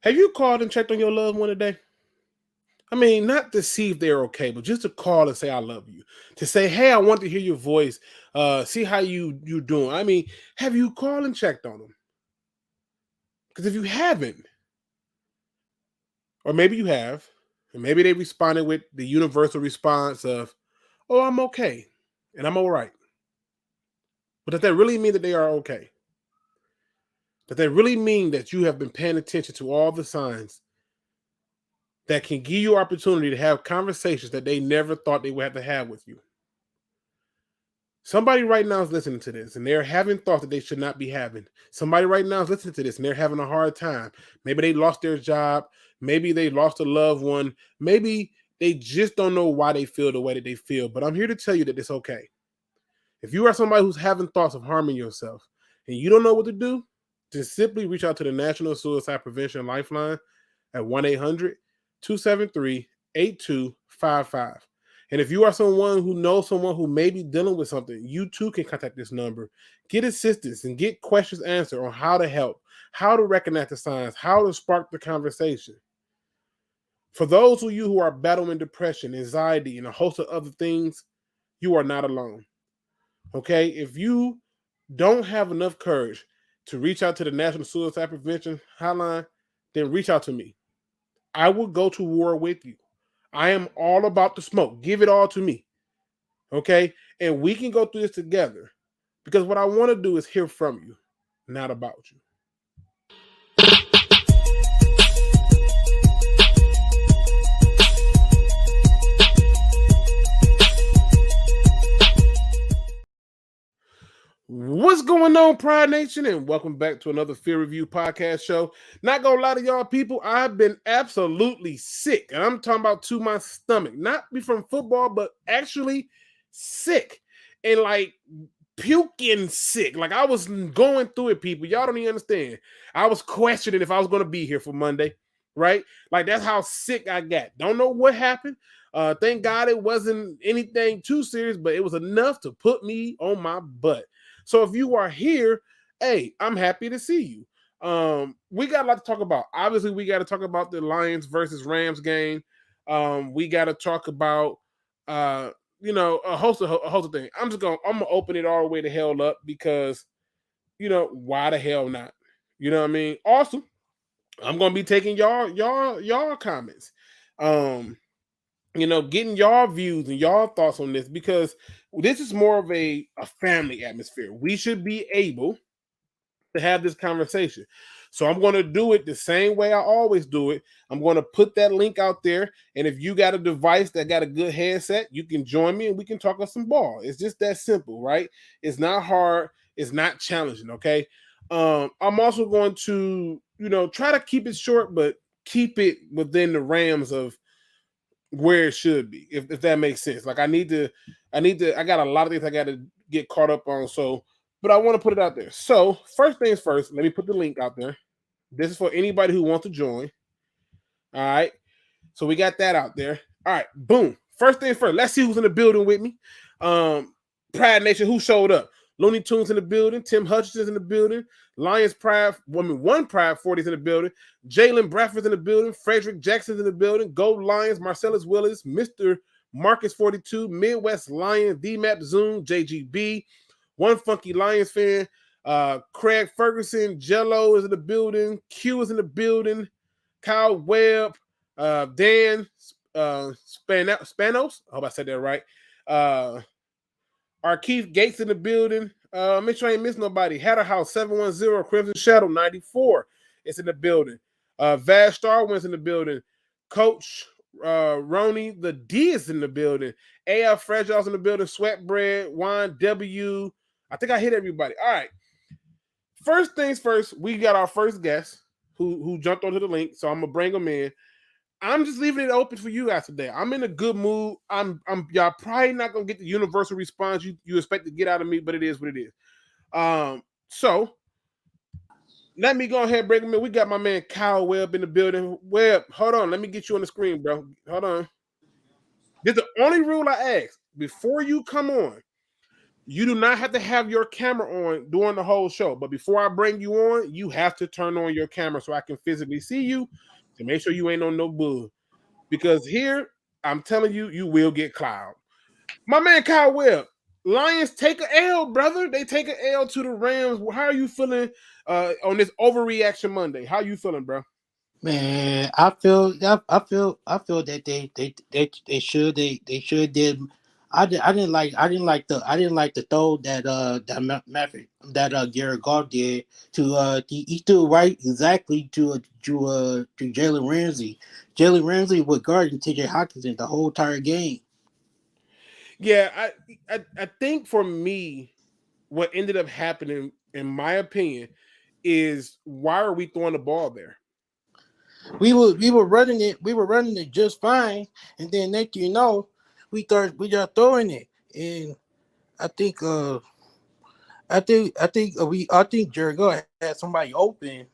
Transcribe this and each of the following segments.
Have you called and checked on your loved one today? I mean, not to see if they're okay, but just to call and say I love you. To say, hey, I want to hear your voice. See how you doing. I mean, have you called and checked on them? Because if you haven't, or maybe you have, and maybe they responded with the universal response of, oh, I'm okay, and I'm all right. But does that really mean that they are okay? Does that really mean that you have been paying attention to all the signs that can give you opportunity to have conversations that they never thought they would have to have with you? Somebody right now is listening to this and they're having thoughts that they should not be having. Somebody right now is listening to this and they're having a hard time. Maybe they lost their job. Maybe they lost a loved one. Maybe they just don't know why they feel the way that they feel. But I'm here to tell you that it's okay. If you are somebody who's having thoughts of harming yourself and you don't know what to do, just simply reach out to the National Suicide Prevention Lifeline at 1-800-273-8255. And if you are someone who knows someone who may be dealing with something, you too can contact this number, get assistance, and get questions answered on how to help, how to recognize the signs, how to spark the conversation. For those of you who are battling depression, anxiety, and a host of other things, you are not alone. Okay? If you don't have enough courage to reach out to the National Suicide Prevention Hotline, then reach out to me. I will go to war with you. I am all about the smoke. Give it all to me. Okay? And we can go through this together. Because what I want to do is hear from you, not about you. What's going on, Pride Nation? And welcome back to another Fear Review podcast show. Not gonna lie to y'all people, I've been absolutely sick. And I'm talking about to my stomach. Not from football, but actually sick. And like puking sick. Like I was going through it, people. Y'all don't even understand. I was questioning if I was gonna be here for Monday, right? Like that's how sick I got. Don't know what happened. Thank God it wasn't anything too serious, but it was enough to put me on my butt. So if you are here, hey, I'm happy to see you. We got a lot to talk about. Obviously, we got to talk about the Lions versus Rams game. We got to talk about a host of things. I'm gonna open it all the way to hell up because why the hell not? You know what I mean? Also, I'm gonna be taking y'all comments. Getting y'all views and y'all thoughts on this because this is more of a family atmosphere. We should be able to have this conversation. So I'm going to do it the same way I always do it. I'm going to put that link out there. And if you got a device that got a good headset, you can join me and we can talk on some ball. It's just that simple, right? It's not hard. It's not challenging, okay? I'm also going to, try to keep it short, but keep it within the realms of where it should be, if that makes sense. Like I got a lot of things I got to get caught up on. So, but I want to put it out there. So first things first, let me put the link out there. This is for anybody who wants to join. All right. So we got that out there. All right. Boom. First things first. Let's see who's in the building with me. Pride Nation, who showed up? Looney Tunes in the building. Tim Hutchinson's in the building. Lions Pride, one Pride 40's in the building. Jalen Bradford's in the building. Frederick Jackson's in the building. Gold Lions, Marcellus Willis, Mr. Marcus 42, Midwest Lions, D-Map Zoom, JGB, One Funky Lions fan, Craig Ferguson, Jello is in the building. Q is in the building. Kyle Webb, Dan Spanos. I hope I said that right. Our Keith Gates in the building. Make sure I ain't miss nobody. Hatter House 710, Crimson Shadow 94. It's in the building. Vash Starwin's in the building. Coach Roney the D is in the building. AF Fragile's in the building. Sweatbread, Juan W. I think I hit everybody. All right. First things first, we got our first guest who jumped onto the link, so I'm gonna bring him in. I'm just leaving it open for you guys today. I'm in a good mood. I'm y'all probably not gonna get the universal response you expect to get out of me, but it is what it is. So let me go ahead and bring him in. We got my man Kyle Webb in the building. Webb, hold on. Let me get you on the screen, bro. Hold on. This is the only rule I ask. Before you come on, You do not have to have your camera on during the whole show, but before I bring you on, you have to turn on your camera so I can physically see you to make sure you ain't on no bull. Because here, I'm telling you, you will get cloud. My man Kyle Webb, Lions take a L, brother. They take a L to the Rams. How are you feeling on this overreaction Monday? How you feeling, bro? Man, I feel that they should did. I didn't like the throw that Maverick that Garrett Goff did to he threw right exactly to Jalen Ramsey. Jalen Ramsey was guarding T.J. Hawkinson the whole entire game. Yeah, I think for me, what ended up happening, in my opinion, is why are we throwing the ball there? We were running it just fine, and then next thing you know, we just throwing it, and I think I think Jared Goff had somebody open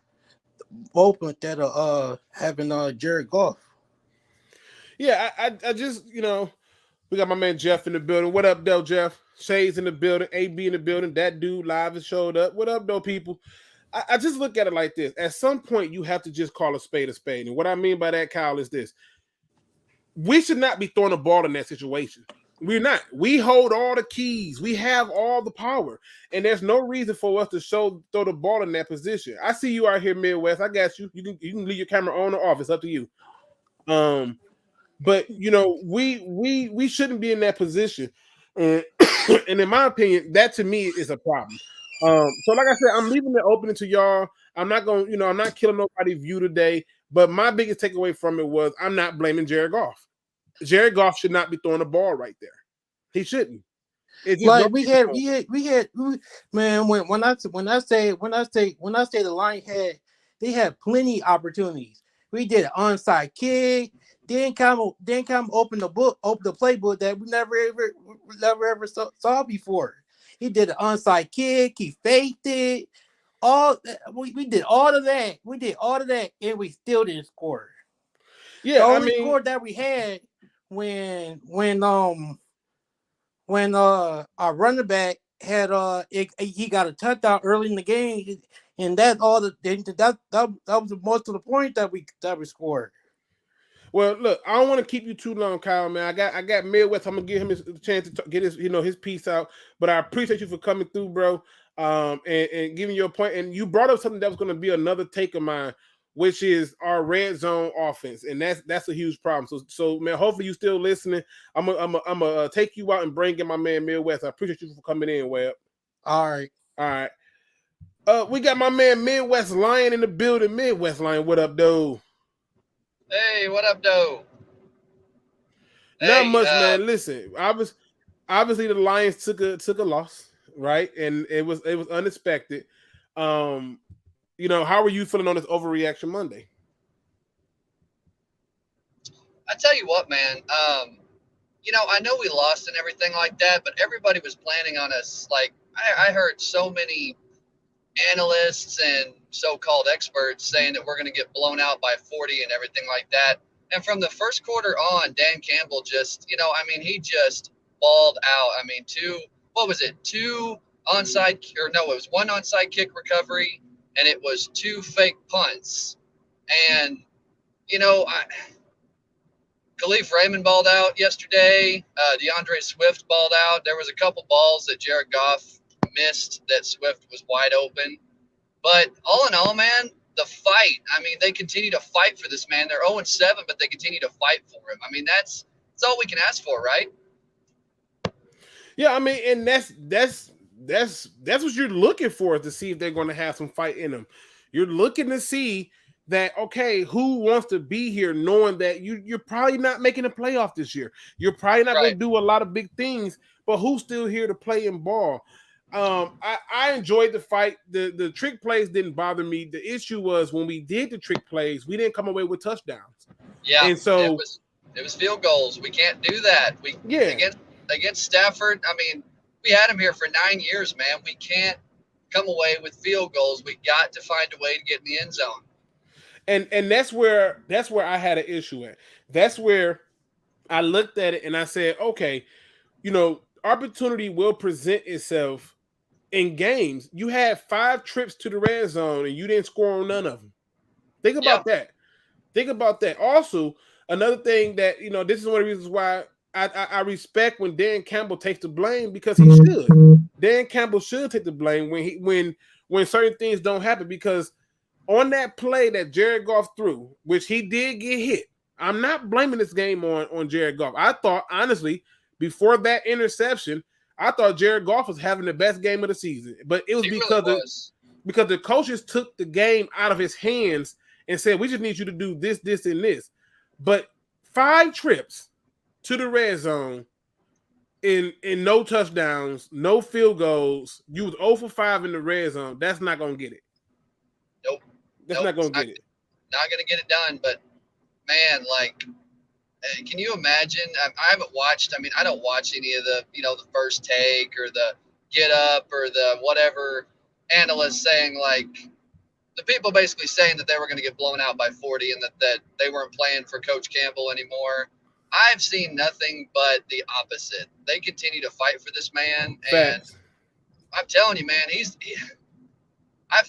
that having Jared Goff. Yeah, I just we got my man Jeff in the building. What up, though, Jeff? Shades in the building, AB in the building. That dude live has showed up. What up, though, people? I just look at it like this. At some point, you have to just call a spade a spade. And what I mean by that, Kyle, is this. We should not be throwing a ball in that situation. We're not. We hold all the keys. We have all the power. And there's no reason for us to throw the ball in that position. I see you out here, Midwest. I got you. You can leave your camera on or off. It's up to you. But we shouldn't be in that position. And, and in my opinion, that to me is a problem. So like I said, I'm leaving it open to y'all. I'm not going, I'm not killing nobody's view today. But my biggest takeaway from it was I'm not blaming Jared Goff. Jared Goff should not be throwing the ball right there. He shouldn't. It's just no Like man. When I say the line they had plenty opportunities. We did an onside kick. Then come open the playbook that we never ever saw before. He did an onside kick. He faked it. We did all of that. We did all of that, and we still didn't score. The Yeah, I only mean, score that we had when when um when our running back he got a touchdown early in the game, and that's all that was most of the point that we scored. well, look, I don't want to keep you too long, Kyle. Man, I got Midwest. I'm gonna give him a chance to get his piece out. But I appreciate you for coming through, bro. And giving your point. And you brought up something that was going to be another take of mine, which is our red zone offense, and that's a huge problem. So man, hopefully you still listening. I'm gonna take you out and bring in my man Midwest. I appreciate you for coming in, Webb. All right. All right. We got my man Midwest Lion in the building. Midwest Lion, what up, dude? Hey, what up, though? Not Hey, much, man. Listen, obviously the Lions took a loss, right? And it was unexpected. How are you feeling on this overreaction Monday? I tell you what, man. I know we lost and everything like that, but everybody was planning on us. Like, I heard so many analysts and so-called experts saying that we're going to get blown out by 40 and everything like that. And from the first quarter on, Dan Campbell just, he just balled out. I mean, what was it? It was one onside kick recovery, and it was two fake punts. And, Khalif Raymond balled out yesterday. DeAndre Swift balled out. There was a couple balls that Jared Goff missed that Swift was wide open. But all in all, man, the fight. I mean, they continue to fight for this man. They're 0-7, but they continue to fight for him. I mean, that's all we can ask for, right? Yeah, I mean, and that's what you're looking for, to see if they're going to have some fight in them. You're looking to see that, okay, who wants to be here, knowing that you're probably not making a playoff this year. You're probably not going to do a lot of big things, but who's still here to play and ball? I enjoyed the fight. The trick plays didn't bother me. The issue was when we did the trick plays, we didn't come away with touchdowns. Yeah, and so it was field goals. We can't do that. Against Stafford. I mean, we had him here for 9 years, man. We can't come away with field goals. We got to find a way to get in the end zone. And that's where I had an issue at. That's where I looked at it and I said, okay, opportunity will present itself in games. You had 5 trips to the red zone and you didn't score on none of them. Think about that. Think about that. Also, another thing that, this is one of the reasons why I respect when Dan Campbell takes the blame, because he should. Dan Campbell should take the blame when certain things don't happen, because on that play that Jared Goff threw, which he did get hit, I'm not blaming this game on Jared Goff. I thought, honestly, before that interception, I thought Jared Goff was having the best game of the season. But it was because the coaches took the game out of his hands and said, we just need you to do this, this, and this. But 5 trips to the red zone in no touchdowns, no field goals, you was 0 for 5 in the red zone. That's not going to get it. Nope. That's not going to get it. Not going to get it done. But, man, can you imagine? I haven't watched. I mean, I don't watch any of the, the first take or the get up or the whatever analysts saying, the people basically saying that they were going to get blown out by 40 and that they weren't playing for Coach Campbell anymore. I've seen nothing but the opposite. They continue to fight for this man. Facts. And I'm telling you, man,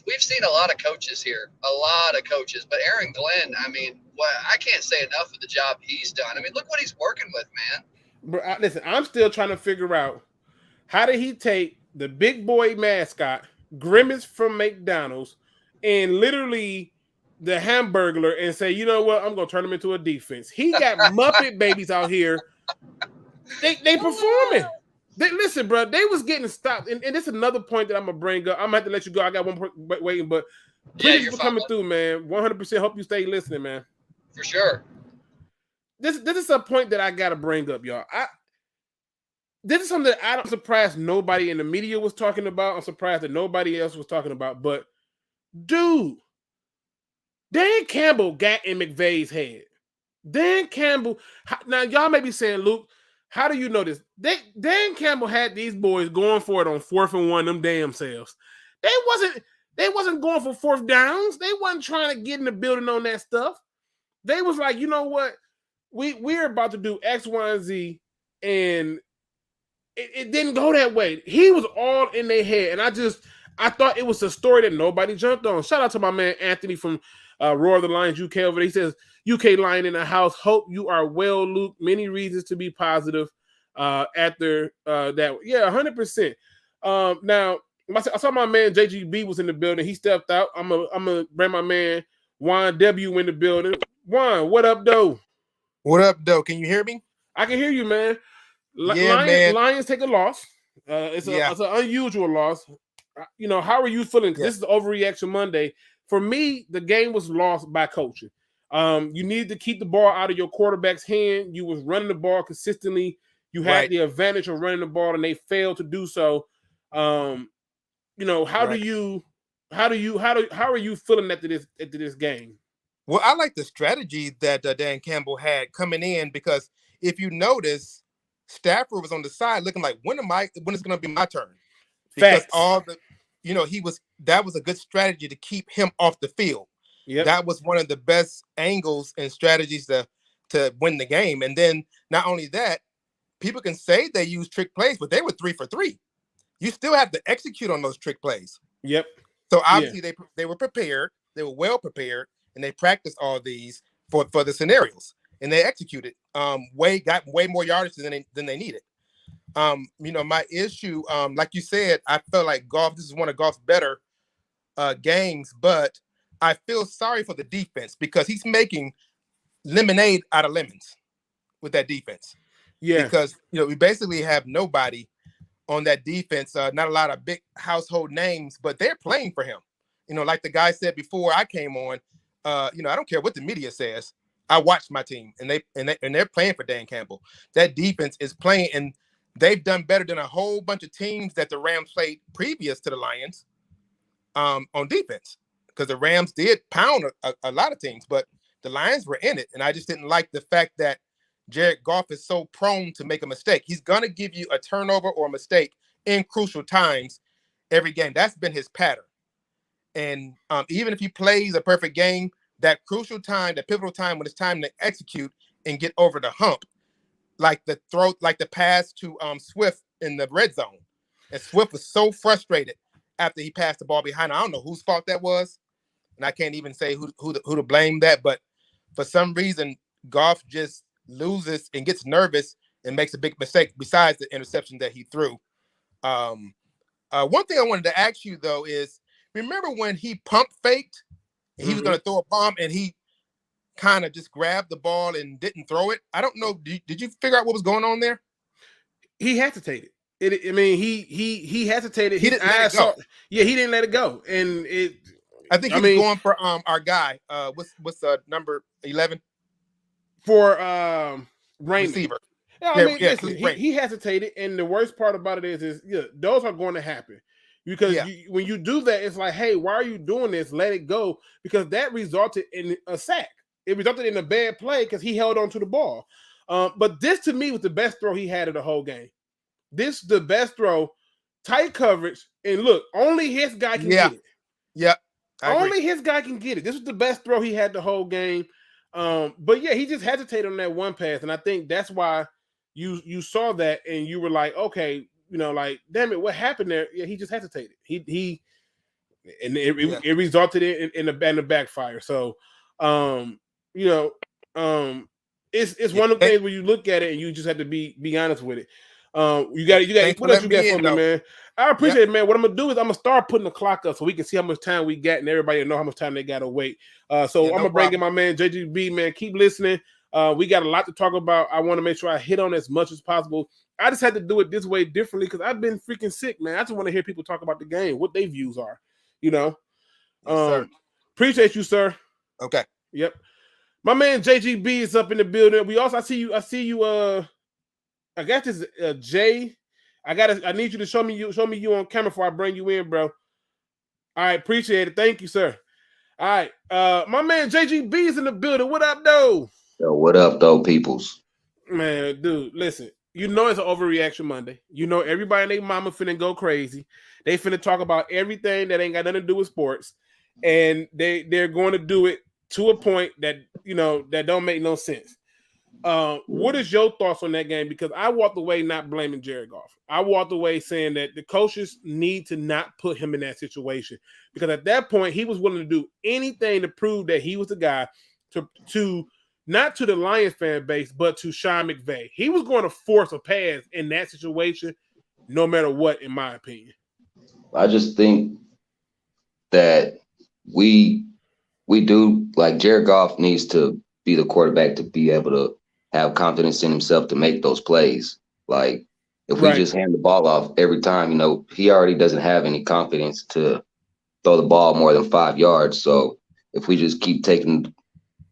we've seen a lot of coaches here, but Aaron Glenn, I mean, I can't say enough of the job he's done. I mean, look what he's working with, man. Bro, listen, I'm still trying to figure out, how did he take the big boy mascot, Grimace from McDonald's, and literally the Hamburglar, and say, you know what, I'm going to turn him into a defense. He got Muppet babies out here. They performing. Listen, bro, they was getting stopped. And this is another point that I'm going to bring up. I'm going to have to let you go. I got one point waiting, but thank you for coming through, man. 100% hope you stay listening, man. For sure. This is a point that I got to bring up, y'all. This is something that I'm surprised nobody in the media was talking about. I'm surprised that nobody else was talking about. But, dude, Dan Campbell got in McVay's head. Dan Campbell. Now, y'all may be saying, Luke, how do you know this? Dan Campbell had these boys going for it on 4th and 1, them damn selves. They wasn't going for 4th downs. They wasn't trying to get in the building on that stuff. They was like, you know what? We're about to do X, Y, and Z, and it didn't go that way. He was all in their head, and I thought it was a story that nobody jumped on. Shout out to my man Anthony from Roar of the Lions UK over there. He says, UK Lion in the house. Hope you are well, Luke. Many reasons to be positive after that. Yeah, 100%. Now, I saw my man JGB was in the building. He stepped out. I'm gonna bring my man Juan W in the building. Juan, what up, though? What up, though? Can you hear me? I can hear you, man. Man. Lions take a loss. It's an unusual loss. How are you feeling? Yeah. This is Overreaction Monday. For me, the game was lost by coaching. You need to keep the ball out of your quarterback's hand. You was running the ball consistently. You had the advantage of running the ball, and they failed to do so. How are you feeling after this game? Well, I like the strategy that Dan Campbell had coming in, because if you notice, Stafford was on the side looking like, when is going to be my turn? Because that was a good strategy to keep him off the field. Yep. That was one of the best angles and strategies to win the game. And then not only that, people can say they use trick plays, but they were 3 for 3. You still have to execute on those trick plays. Yep. So obviously they were prepared. They were well prepared, and they practiced all these for the scenarios, and they executed. Got way more yardage than they needed. My issue, like you said, I felt like this is one of Goff's better games, but I feel sorry for the defense, because he's making lemonade out of lemons with that defense. Yeah. Because, we basically have nobody on that defense, not a lot of big household names, but they're playing for him. Like the guy said before I came on, I don't care what the media says. I watch my team, and they're playing for Dan Campbell. That defense is playing, and they've done better than a whole bunch of teams that the Rams played previous to the Lions on defense, because the Rams did pound a lot of teams, but the Lions were in it. And I just didn't like the fact that Jared Goff is so prone to make a mistake. He's going to give you a turnover or a mistake in crucial times every game. That's been his pattern. And even if he plays a perfect game, that crucial time, that pivotal time when it's time to execute and get over the hump, like the pass to Swift in the red zone. And Swift was so frustrated after he passed the ball behind. I don't know whose fault that was, and I can't even say who to blame that. But for some reason, Goff just loses and gets nervous and makes a big mistake. Besides the interception that he threw. One thing I wanted to ask you though is, remember when he pump faked? And he was going to throw a bomb, and he kind of just grabbed the ball and didn't throw it. I don't know. Did you figure out what was going on there? He hesitated. He hesitated. He didn't let it go. He didn't let it go, and I think he's going for our guy. What's number 11 for Raymond. Receiver? Yeah, he hesitated, and the worst part about it is those are going to happen. Because when you do that, it's like, hey, why are you doing this? Let it go. Because that resulted in a sack. It resulted in a bad play because he held on to the ball. But this, to me, was the best throw he had of the whole game. This the best throw. Tight coverage. And look, only his guy can get it. Yeah. Only his guy can get it. This was the best throw he had the whole game. But, yeah, he just hesitated on that one pass. And I think that's why you saw that and you were like, okay, like, damn it, what happened there? Yeah, he just hesitated. It resulted in a backfire. So, it's one of the things where you look at it and you just have to be honest with it. You got what else you got for me, man? I appreciate it, man. What I'm gonna do is I'm gonna start putting the clock up so we can see how much time we got and everybody know how much time they gotta wait. I'm gonna bring in my man JGB, man. Keep listening. We got a lot to talk about. I want to make sure I hit on as much as possible. I just had to do it this way differently because I've been freaking sick, man. I just want to hear people talk about the game, what their views are, Yes, sir. Appreciate you, sir. Okay. Yep. My man JGB is up in the building. I see you. I got this Jay. I need you to show me you on camera before I bring you in, bro. All right, appreciate it. Thank you, sir. All right. My man JGB is in the building. What up, though? Yo, what up, though, peoples? Man, dude, listen. It's an overreaction Monday. Everybody and their mama finna go crazy. They finna talk about everything that ain't got nothing to do with sports. And they're going to do it to a point that, that don't make no sense. What is your thoughts on that game? Because I walked away not blaming Jared Goff. I walked away saying that the coaches need to not put him in that situation. Because at that point, he was willing to do anything to prove that he was the guy to not to the Lions fan base, but to Sean McVay. He was going to force a pass in that situation, no matter what, in my opinion. I just think that we do, like, Jared Goff needs to be the quarterback to be able to have confidence in himself to make those plays. Like, if we just hand the ball off every time, he already doesn't have any confidence to throw the ball more than 5 yards. So if we just keep taking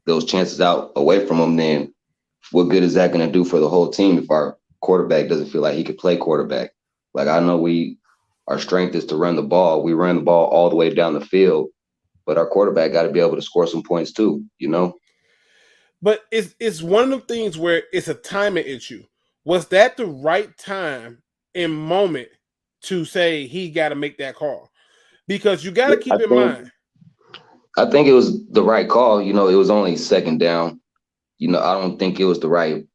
those chances out away from him, then what good is that going to do for the whole team if our quarterback doesn't feel like he could play quarterback? Like, I know our strength is to run the ball. We ran the ball all the way down the field, but our quarterback got to be able to score some points too, But it's one of the things where it's a timing issue. Was that the right time and moment to say he got to make that call? Because you got to keep in mind. I think it was the right call. It was only second down. I don't think it was the right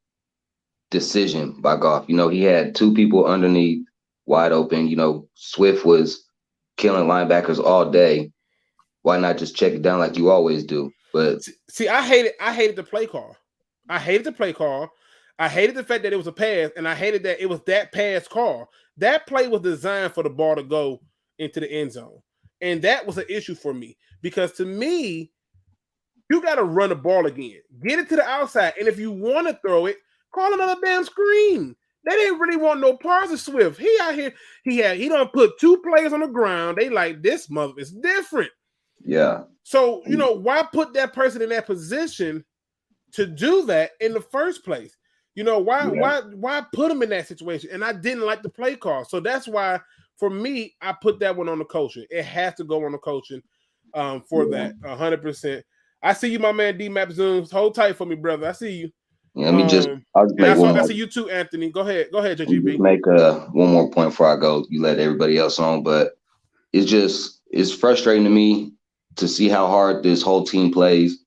decision by Goff. He had two people underneath wide open. Swift was killing linebackers all day. Why not just check it down like you always do? But see, I hated the play call. I hated the play call. I hated the fact that it was a pass, and I hated that it was that pass call. That play was designed for the ball to go into the end zone. And that was an issue for me. Because to me, you got to run the ball again. Get it to the outside. And if you want to throw it, call another damn screen. They didn't really want no parts of Swift. He out here, he don't put two players on the ground. They like, this mother is different. Yeah. So, why put that person in that position to do that in the first place? Why put him in that situation? And I didn't like the play call. So that's why, for me, I put that one on the coaching. It has to go on the coaching for that, 100%. I see you, my man, D-Map Zooms. Hold tight for me, brother. I see you. Yeah, I'll just make one more. I see you too, Anthony. Go ahead, JGB. Just make one more point before I go. You let everybody else on, but it's frustrating to me to see how hard this whole team plays.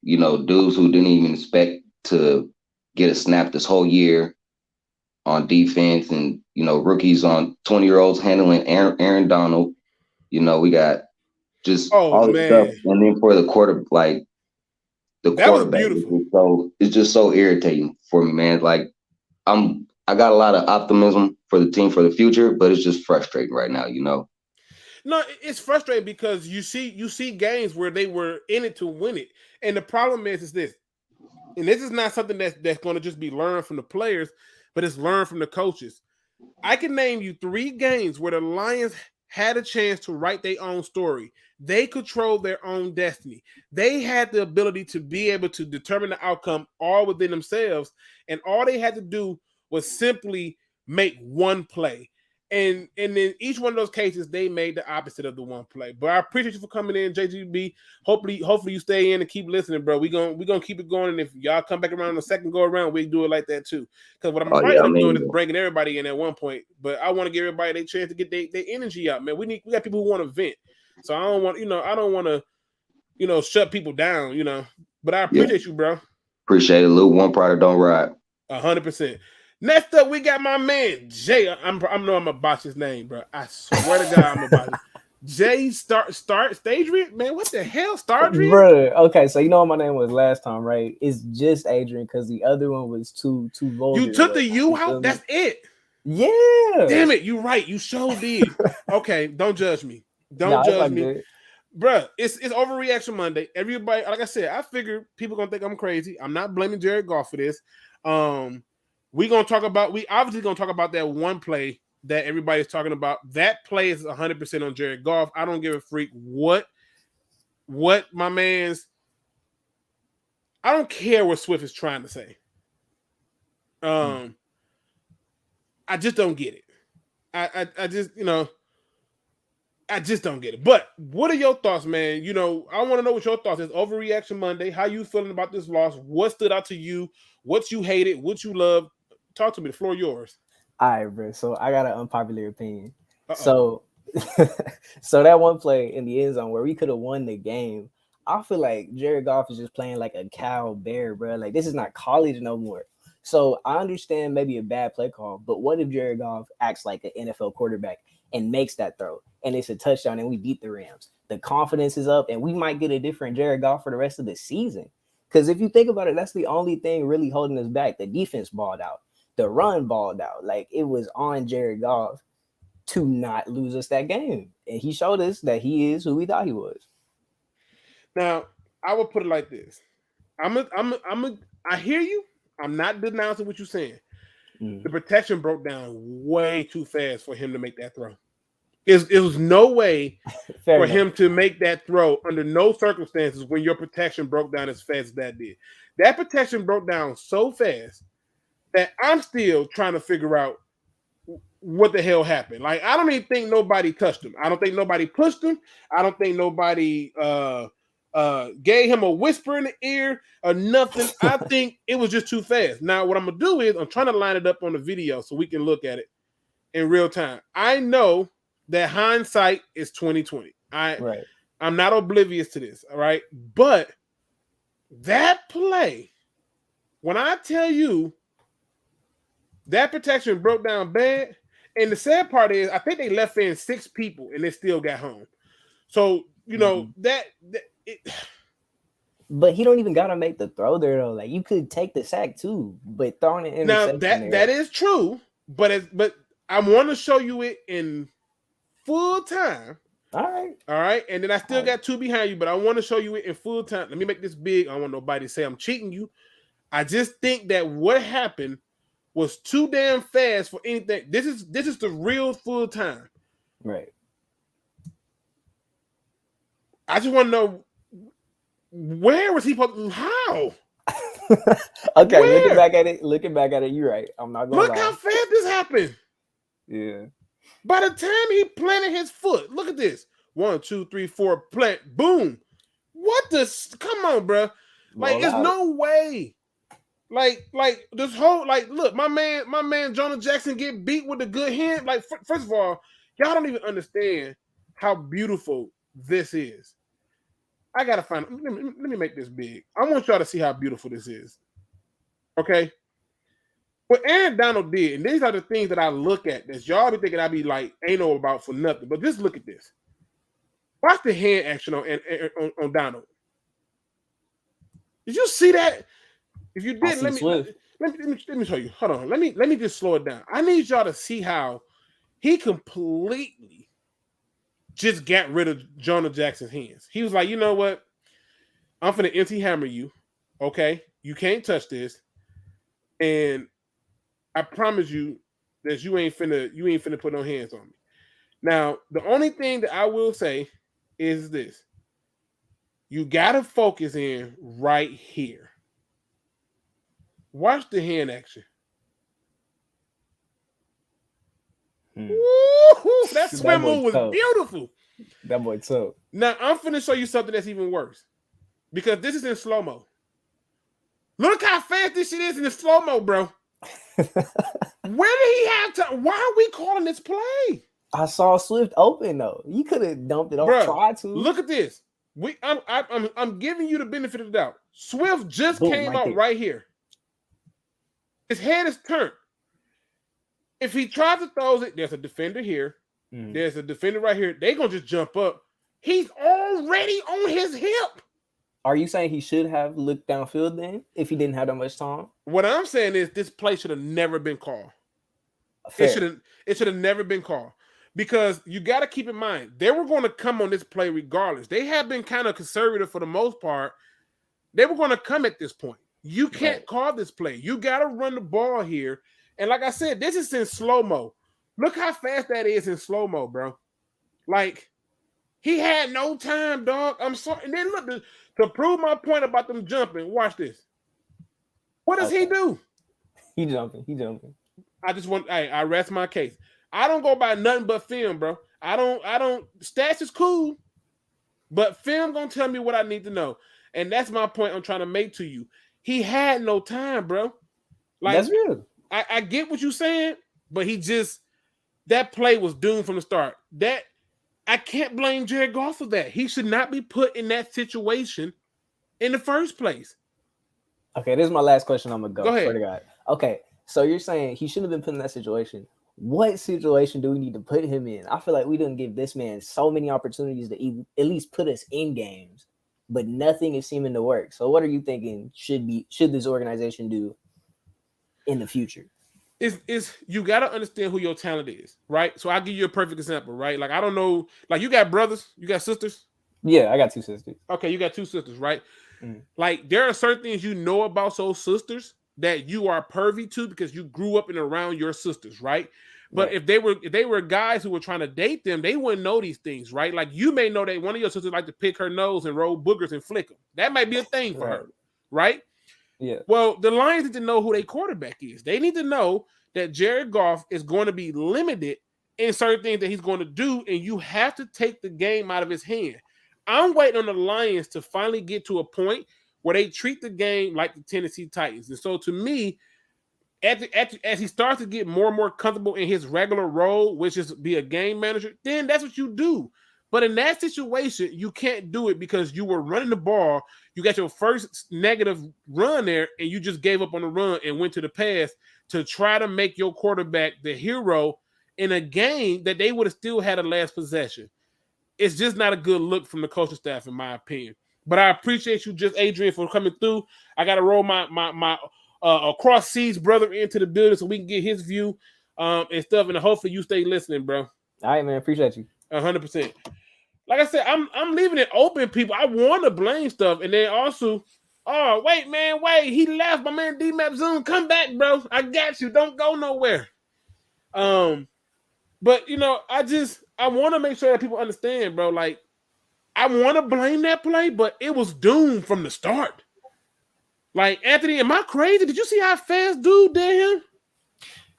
Dudes who didn't even expect to get a snap this whole year, on defense, and rookies on 20-year-olds handling Aaron Donald. We got just all this stuff, and then for the quarterback, it's just so irritating for me, man. Like I got a lot of optimism for the team for the future, but it's just frustrating right now, No, it's frustrating because you see games where they were in it to win it, and the problem is this, and this is not something that's going to just be learned from the players, but it's learned from the coaches. I can name you 3 games where the Lions had a chance to write their own story. They controlled their own destiny. They had the ability to be able to determine the outcome all within themselves, and all they had to do was simply make one play. And in each one of those cases, they made the opposite of the one play. But I appreciate you for coming in, JGB. Hopefully you stay in and keep listening, bro. We're gonna keep it going. And if y'all come back around the second go around, we do it like that too. Because what I'm trying to doing is bringing everybody in at one point. But I want to give everybody their chance to get their energy out, man. We got people who want to vent. So I don't want to, shut people down, But I appreciate you, bro. Appreciate it, Luke. One product don't ride. 100%. Next up, we got my man Jay. I know I'm gonna botch his name, bro. I swear to God, I'm gonna botch it. Jay Stardrian, man. What the hell, Stardrian? Bro, okay, so you know what my name was last time, right? It's just Adrian because the other one was too vulgar. You took the U out. That's it. Yeah. Damn it, you right. You sure did. Okay, don't judge me. Don't judge me. Good. Bruh, it's Overreaction Monday. Everybody, like I said, I figured people gonna think I'm crazy. I'm not blaming Jared Goff for this. We obviously gonna talk about that one play that everybody's talking about. That play is 100% on Jared Goff. I don't give a freak what my man's. I don't care what Swift is trying to say. I just don't get it. I just don't get it. But what are your thoughts, man? I want to know what your thoughts is. Overreaction Monday. How you feeling about this loss? What stood out to you? What you hated? What you loved? Talk to me. The floor yours. All right, bro. So I got an unpopular opinion. So that one play in the end zone where we could have won the game, I feel like Jared Goff is just playing like a cow bear, bro. Like, this is not college no more. So I understand maybe a bad play call, but what if Jared Goff acts like an NFL quarterback and makes that throw and it's a touchdown and we beat the Rams? The confidence is up and we might get a different Jared Goff for the rest of the season. Because if you think about it, that's the only thing really holding us back. The defense balled out. The run balled out. Like, it was on Jared Goff to not lose us that game. And he showed us that he is who we thought he was. Now, I will put it like this. I hear you. I'm not denouncing what you're saying. The protection broke down way too fast for him to make that throw. It was no way for him to make that throw under no circumstances when your protection broke down as fast as that did. That protection broke down so fast that I'm still trying to figure out what the hell happened. Like, I don't even think nobody touched him. I don't think nobody pushed him. I don't think nobody gave him a whisper in the ear or nothing. I think it was just too fast. Now, what I'm going to do is I'm trying to line it up on the video so we can look at it in real time. I know that hindsight is 20/20. I'm not oblivious to this, all right? But that play, when I tell you that protection broke down bad, and the sad part is I think they left in 6 people and they still got home. So, But he don't even gotta make the throw there though. Like, you could take the sack too, but throwing it in now that is true. But I want to show you it in full time. All right. And then I still got 2 behind you, but I want to show you it in full time. Let me make this big. I don't want nobody to say I'm cheating you. I just think that what happened was too damn fast for anything. This is the real full time. Right. I just want to know, where was he supposed to, how? Okay, looking back at it, you're right. I'm not gonna look how fast this happened. Yeah. By the time he planted his foot, look at this. 1, 2, 3, 4, plant, boom. What the? Come on, bro. Like, there's no way. Like this whole, look, my man Jonah Jackson get beat with a good hand. Like, first of all, y'all don't even understand how beautiful this is. I gotta find. Let me make this big. I want y'all to see how beautiful this is. Okay. what Aaron Donald did, and these are the things that I look at. That y'all be thinking I be like ain't know about for nothing, but just look at this. Watch the hand action on Donald. Did you see that? If you didn't, let me show you. Hold on. Let me just slow it down. I need y'all to see how he completely just got rid of Jonah Jackson's hands. He was like, you know what? I'm finna empty hammer you. Okay, you can't touch this, and I promise you that you ain't finna put no hands on me. Now, the only thing that I will say is this: you gotta focus in right here. Watch the hand action. Woo-hoo, that swim move was beautiful. That boy tough. Now I'm finna show you something that's even worse, because this is in slow-mo. Look how fast this shit is in the slow-mo, bro. Where did he have time? Why are we calling this play? I saw Swift open though. You could have dumped it off. Bro, tried to. Look at this. I'm giving you the benefit of the doubt. Swift just came out right here. His head is turned. If he tries to throw it, there's a defender here. There's a defender right here. They're gonna just jump up. He's already on his hip. Are you saying he should have looked downfield then if he didn't have that much time? What I'm saying is this play should have never been called. Fair. It should have never been called. Because you got to keep in mind, they were going to come on this play regardless. They have been kind of conservative for the most part. They were going to come at this point. You can't call this play. You got to run the ball here. And like I said, this is in slow-mo. Look how fast that is in slow-mo, bro. Like, he had no time, dog. I'm sorry. And then look, to prove my point about them jumping, watch this. What does he do? He jumping. I rest my case. I don't go by nothing but film, bro. I don't stats is cool, but film gonna tell me what I need to know. And that's my point I'm trying to make to you. He had no time, bro. Like, that's real. I get what you're saying, but that play was doomed from the start. That I can't blame Jared Goff for that. He should not be put in that situation in the first place. Okay, this is my last question. I'm gonna go. Go ahead. Swear to God. Okay, so you're saying he shouldn't have been put in that situation. What situation do we need to put him in? I feel like we didn't give this man so many opportunities to at least put us in games, but nothing is seeming to work. So what are you thinking should this organization do in the future? Is you got to understand who your talent is, right? So I'll give you a perfect example, right? Like, I don't know, like, you got brothers, you got sisters? Yeah, I got 2 sisters. Okay, you got 2 sisters, right? Like, there are certain things you know about those sisters that you are pervy to because you grew up and around your sisters, right? But if they were guys who were trying to date them, they wouldn't know these things, right? Like, you may know that one of your sisters like to pick her nose and roll boogers and flick them. That might be a thing for her, right? Yeah. Well, the Lions need to know who their quarterback is. They need to know that Jared Goff is going to be limited in certain things that he's going to do, and you have to take the game out of his hand. I'm waiting on the Lions to finally get to a point where they treat the game like the Tennessee Titans. And so to me, as he starts to get more and more comfortable in his regular role, which is be a game manager, then that's what you do. But in that situation, you can't do it because you were running the ball. You got your first negative run there, and you just gave up on the run and went to the pass to try to make your quarterback the hero in a game that they would have still had a last possession. It's just not a good look from the coaching staff, in my opinion. But I appreciate you, Adrian, for coming through. I got to roll my across seas brother into the building so we can get his view and stuff. And hopefully you stay listening, bro. All right, man. Appreciate you. 100%. Like I said, I'm leaving it open, people. I want to blame stuff, and then also, wait, he left. My man D-Map Zoom, come back, bro. I got you. Don't go nowhere. But I want to make sure that people understand, bro. Like, I want to blame that play, but it was doomed from the start. Like, Anthony, am I crazy? Did you see how fast dude did him?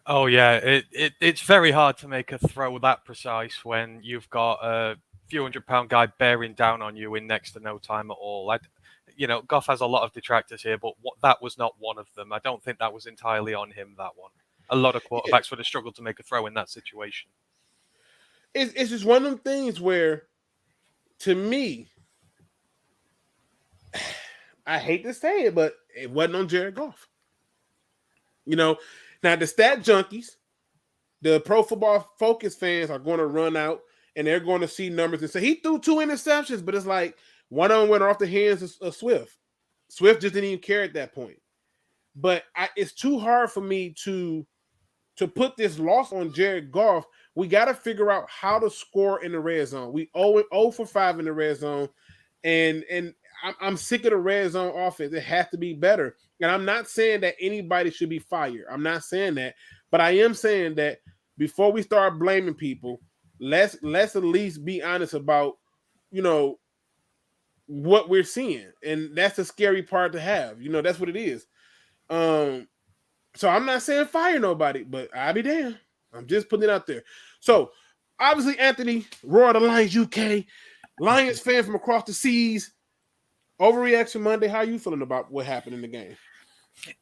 Oh yeah, it's very hard to make a throw that precise when you've got a few £100 guy bearing down on you in next to no time at all. Goff has a lot of detractors here, but that was not one of them. I don't think that was entirely on him, that one. A lot of quarterbacks would have struggled to make a throw in that situation. It's just one of them things where, to me, I hate to say it, but it wasn't on Jared Goff. Now, the stat junkies, the Pro Football Focus fans are going to run out and they're going to see numbers and say, he threw 2 interceptions, but it's like one of them went off the hands of Swift. Swift just didn't even care at that point. But it's too hard for me to put this loss on Jared Goff. We got to figure out how to score in the red zone. We 0 for 5 in the red zone, and I'm sick of the red zone offense. It has to be better. And I'm not saying that anybody should be fired. I'm not saying that, but I am saying that before we start blaming people, let's at least be honest about, what we're seeing, and that's the scary part to have. That's what it is. So I'm not saying fire nobody, but I'll be damned. I'm just putting it out there. So obviously, Anthony, Roar of the Lions UK, Lions fan from across the seas. Overreaction Monday. How are you feeling about what happened in the game?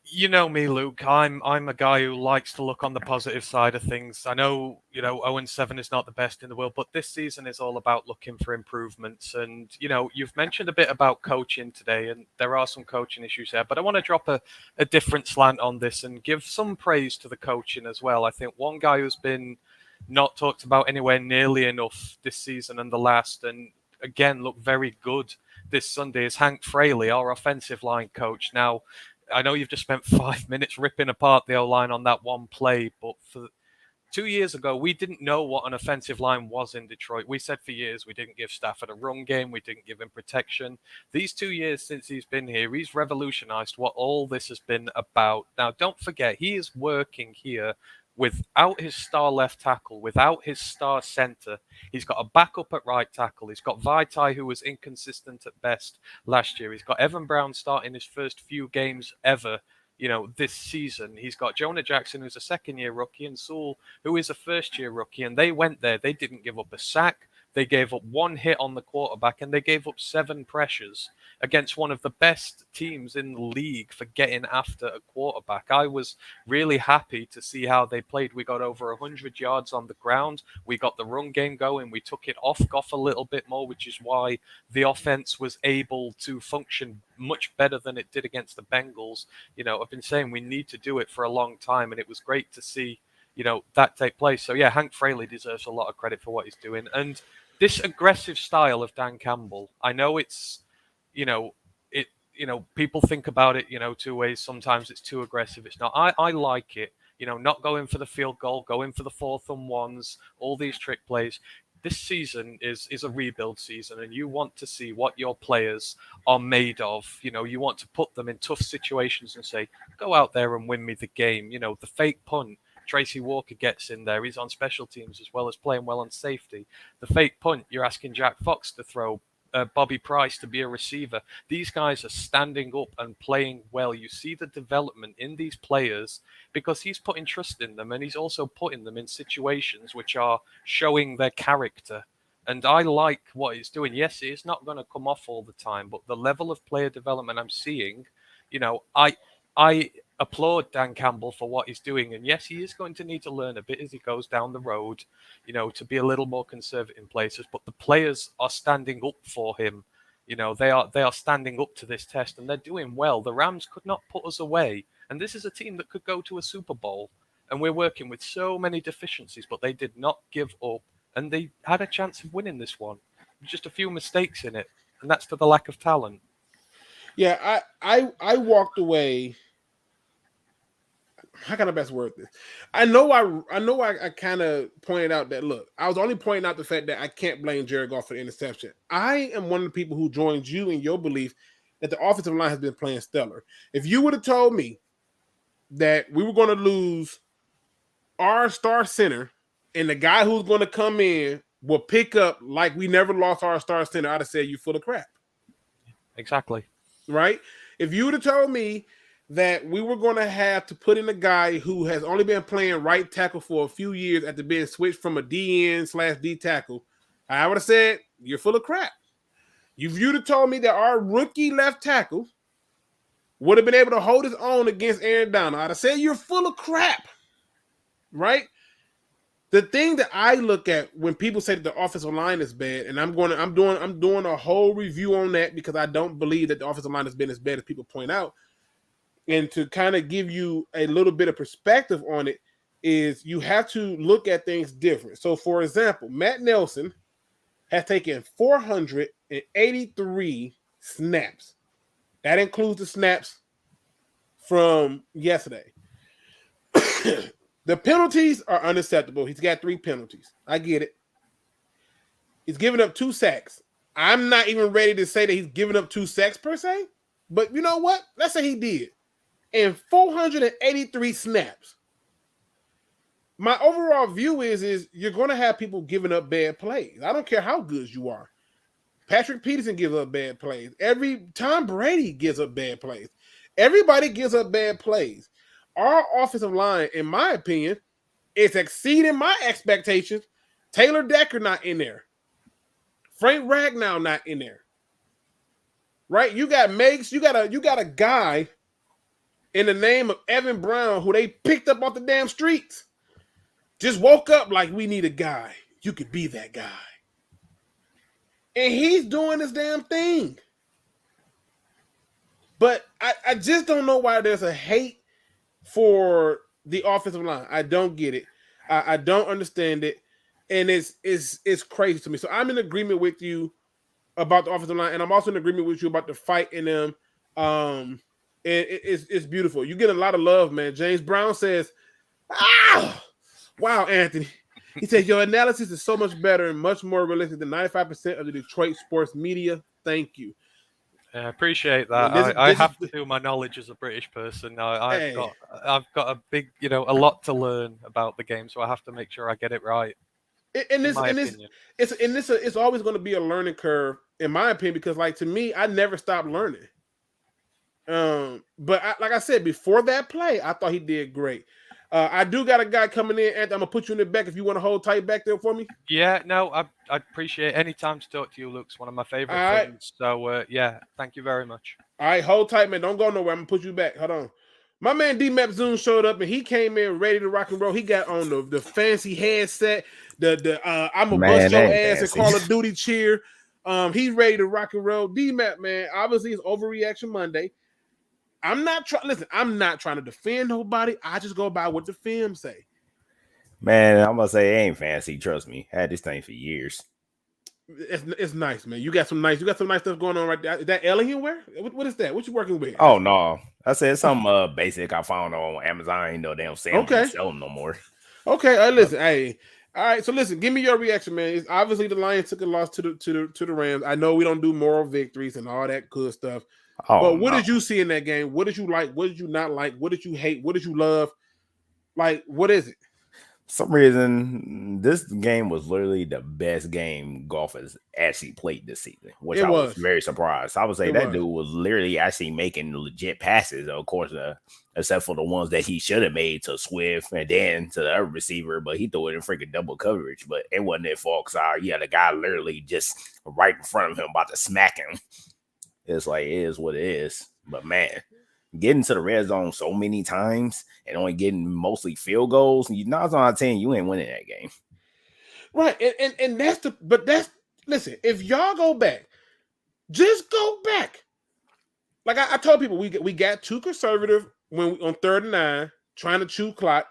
You know me, Luke. I'm a guy who likes to look on the positive side of things. I know, 0-7 is not the best in the world, but this season is all about looking for improvements. And, you've mentioned a bit about coaching today, and there are some coaching issues there. But I want to drop a different slant on this and give some praise to the coaching as well. I think one guy who's been not talked about anywhere nearly enough this season and the last, and again, looked very good this Sunday, is Hank Fraley, our offensive line coach. Now, I know you've just spent 5 minutes ripping apart the O-line on that one play, but for 2 years ago, we didn't know what an offensive line was in Detroit. We said for years we didn't give Stafford a run game. We didn't give him protection. These 2 years since he's been here, he's revolutionized what all this has been about. Now, don't forget, he is working here without his star left tackle, without his star center. He's got a backup at right tackle. He's got Vaitai, who was inconsistent at best last year. He's got Evan Brown starting his first few games ever, this season. He's got Jonah Jackson, who's a second-year rookie, and Sewell, who is a first-year rookie. And they went there. They didn't give up a sack. They gave up 1 hit on the quarterback, and they gave up 7 pressures against one of the best teams in the league for getting after a quarterback. I was really happy to see how they played. We got over 100 yards on the ground. We got the run game going. We took it off Goff a little bit more, which is why the offense was able to function much better than it did against the Bengals. I've been saying we need to do it for a long time, and it was great to see that take place. So yeah, Hank Fraley deserves a lot of credit for what he's doing. And this aggressive style of Dan Campbell, I know it's, people think about it, 2 ways. Sometimes it's too aggressive. It's not. I like it, not going for the field goal, going for the 4th and 1s, all these trick plays. This season is a rebuild season, and you want to see what your players are made of. You want to put them in tough situations and say, go out there and win me the game. The fake punt, Tracy Walker gets in there. He's on special teams as well as playing well on safety. The fake punt, you're asking Jack Fox to throw, Bobby Price to be a receiver. These guys are standing up and playing well. You see the development in these players because he's putting trust in them, and he's also putting them in situations which are showing their character. And I like what he's doing. Yes, it's not going to come off all the time, but the level of player development I'm seeing, I applaud Dan Campbell for what he's doing. And yes, he is going to need to learn a bit as he goes down the road, to be a little more conservative in places. But the players are standing up for him. They are standing up to this test, and they're doing well. The Rams could not put us away. And this is a team that could go to a Super Bowl. And we're working with so many deficiencies, but they did not give up. And they had a chance of winning this one. Just a few mistakes in it. And that's to the lack of talent. Yeah, I walked away. How can I best word this? I know I kind of pointed out that, look, I was only pointing out the fact that I can't blame Jared Goff for the interception. I am one of the people who joined you in your belief that the offensive line has been playing stellar. If you would have told me that we were going to lose our star center and the guy who's going to come in will pick up like we never lost our star center, I'd have said you're full of crap. Exactly. Right? If you would have told me that we were going to have to put in a guy who has only been playing right tackle for a few years after being switched from a DN/D tackle, I would have said, you're full of crap. If you'd have told me that our rookie left tackle would have been able to hold his own against Aaron Donald, I'd have said, you're full of crap. Right? The thing that I look at when people say that the offensive line is bad, and I'm doing a whole review on that because I don't believe that the offensive line has been as bad as people point out. and to kind of give you a little bit of perspective on it, is you have to look at things different. So, for example, Matt Nelson has taken 483 snaps. That includes the snaps from yesterday. The penalties are unacceptable. He's got 3 penalties. I get it. He's given up 2 sacks. I'm not even ready to say that he's given up 2 sacks per se, but you know what? Let's say he did. And 483 snaps. My overall view is you're going to have people giving up bad plays. I don't care how good you are. Patrick Peterson gives up bad plays. Tom Brady gives up bad plays. Everybody gives up bad plays. Our offensive line, in my opinion, is exceeding my expectations. Taylor Decker not in there. Frank Ragnow not in there. Right? You got Megs. You got a guy in the name of Evan Brown who they picked up off the damn streets. Just woke up like, we need a guy. You could be that guy. And he's doing this damn thing. But I just don't know why there's a hate for the offensive line. I don't get it. I don't understand it. And it's crazy to me. So I'm in agreement with you about the offensive line. And I'm also in agreement with you about the fight in them. And it's beautiful. You get a lot of love, man. James Brown says, wow, Anthony. He said, your analysis is so much better and much more realistic than 95% of the Detroit sports media. Thank you. I appreciate that. I have to do my knowledge as a British person. I've got a big, a lot to learn about the game, so I have to make sure I get it right. It's always going to be a learning curve, in my opinion, because, like, to me, I never stopped learning. But like I said, before that play, I thought he did great. I do got a guy coming in, Anthony. I'm gonna put you in the back if you want to hold tight back there for me. Yeah, no, I appreciate any time to talk to you, Luke. It's one of my favorite things. So yeah, thank you very much. All right, hold tight, man. Don't go nowhere. I'm gonna put you back. Hold on. My man D-Map Zoom showed up and he came in ready to rock and roll. He got on the fancy headset, I'm gonna bust your ass and Call of Duty cheer. He's ready to rock and roll. D-Map, man, obviously it's Overreaction Monday. I'm not trying to defend nobody. I just go by what the film say. Man, I'm gonna say it ain't fancy. Trust me, I had this thing for years. It's nice, man. You got some nice stuff going on right there. Is that Alienware? What is that? What you working with? Oh no, I said some basic I found on Amazon. They don't sell them no more. Okay, listen, hey. All right, so listen, give me your reaction, man. It's obviously the Lions took a loss to the Rams. I know we don't do moral victories and all that good stuff. But what did you see in that game? What did you like? What did you not like? What did you hate? What did you love? Like, what is it? For some reason, this game was literally the best game golf has actually played this season, which I was very surprised. I would say dude was literally actually making legit passes, of course, except for the ones that he should have made to Swift and then to the other receiver, but he threw it in freaking double coverage. But it wasn't their fault. The guy literally just right in front of him about to smack him. It's like, it is what it is. But man, getting to the red zone so many times and only getting mostly field goals, 9 out of 10, you ain't winning that game. Right. And listen, if y'all go back, just go back. Like I told people, we got too conservative when on 3rd and 9, trying to chew clock.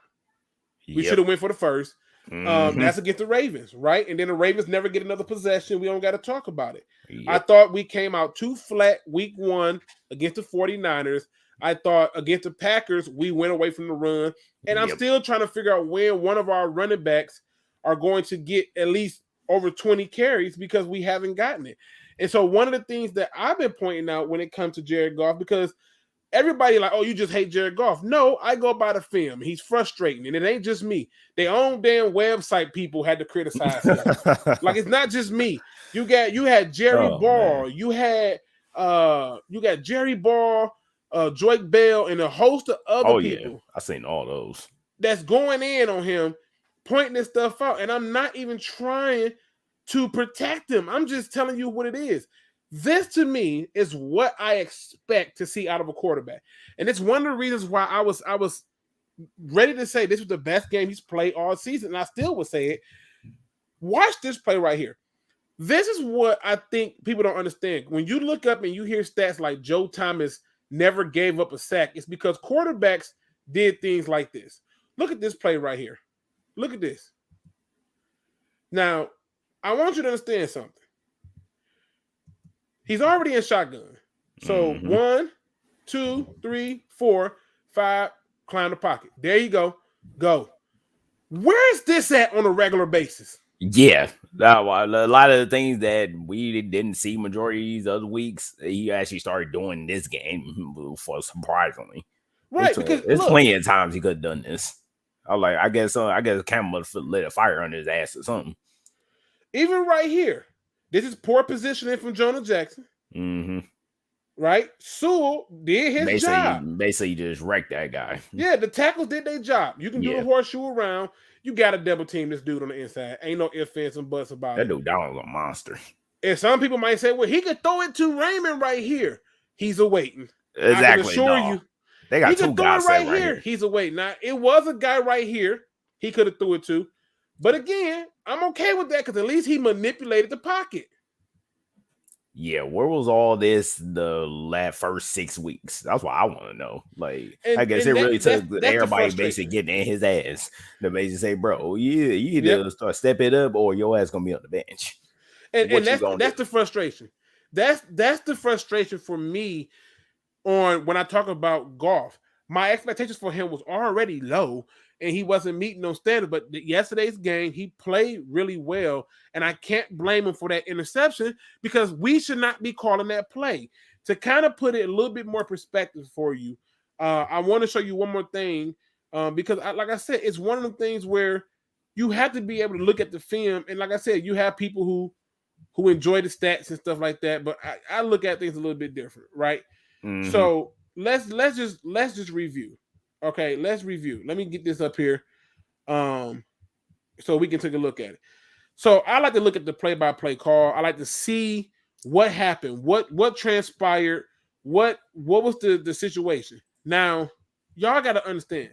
We should have went for the first. That's against the Ravens, right? And then the Ravens never get another possession. We don't got to talk about it. I thought we came out too flat week 1 against the 49ers. I thought against the Packers, we went away from the run. And I'm still trying to figure out when one of our running backs are going to get at least over 20 carries because we haven't gotten it. And so one of the things that I've been pointing out when it comes to Jared Goff, because everybody like, oh, you just hate Jared Goff. No, I go by the film. He's frustrating, and it ain't just me. Their own damn website people had to criticize him. Like, it's not just me. You had Jerry Ball. Man. You got Jerry Ball, Drake Bell, and a host of other people. Yeah. I seen all those. That's going in on him, pointing this stuff out, and I'm not even trying to protect him. I'm just telling you what it is. This, to me, is what I expect to see out of a quarterback. And it's one of the reasons why I was ready to say this was the best game he's played all season, and I still would say it. Watch this play right here. This is what I think people don't understand. When you look up and you hear stats like Joe Thomas never gave up a sack. It's because quarterbacks did things like this. Look at this play right here. Look at this. Now, I want you to understand something. He's already in shotgun. So 1, 2, 3, 4, 5, climb the pocket. There you go. Go. Where's this at on a regular basis? Yeah. A lot of the things that we didn't see majority of these other weeks, he actually started doing this game for surprisingly. Right. Because there's plenty of times he could have done this. I guess Campbell lit a fire under his ass or something. Even right here, this is poor positioning from Jonah Jackson. Mm-hmm. Right? Sewell did his job. Basically, just wrecked that guy. Yeah, the tackles did their job. You can do the horseshoe around. You got to double team this dude on the inside. Ain't no ifs, ands, and buts about it. That dude down was a monster. And some people might say, well, he could throw it to Raymond right here. He's awaiting. Exactly. I can assure you. They got two guys right here. He's awaiting. Now, it was a guy right here he could have threw it to. But again, I'm okay with that because at least he manipulated the pocket. Yeah, where was all this the first 6 weeks? That's what I want to know. I guess it really took everybody basically getting in his ass to basically say, bro, you either start step it up or your ass gonna be on the bench. And that's the frustration. That's the frustration for me on when I talk about Goff. My expectations for him was already low and he wasn't meeting those standards. But yesterday's game, he played really well. And I can't blame him for that interception because we should not be calling that play. To kind of put it a little bit more perspective for you, I want to show you one more thing because, like I said, it's one of the things where you have to be able to look at the film. And like I said, you have people who enjoy the stats and stuff like that. But I look at things a little bit different, right? Mm-hmm. So let's just review. Okay, let's review. Let me get this up here so we can take a look at it. So I like to look at the play-by-play call. I like to see what happened, what transpired, what was the situation. Now, y'all got to understand.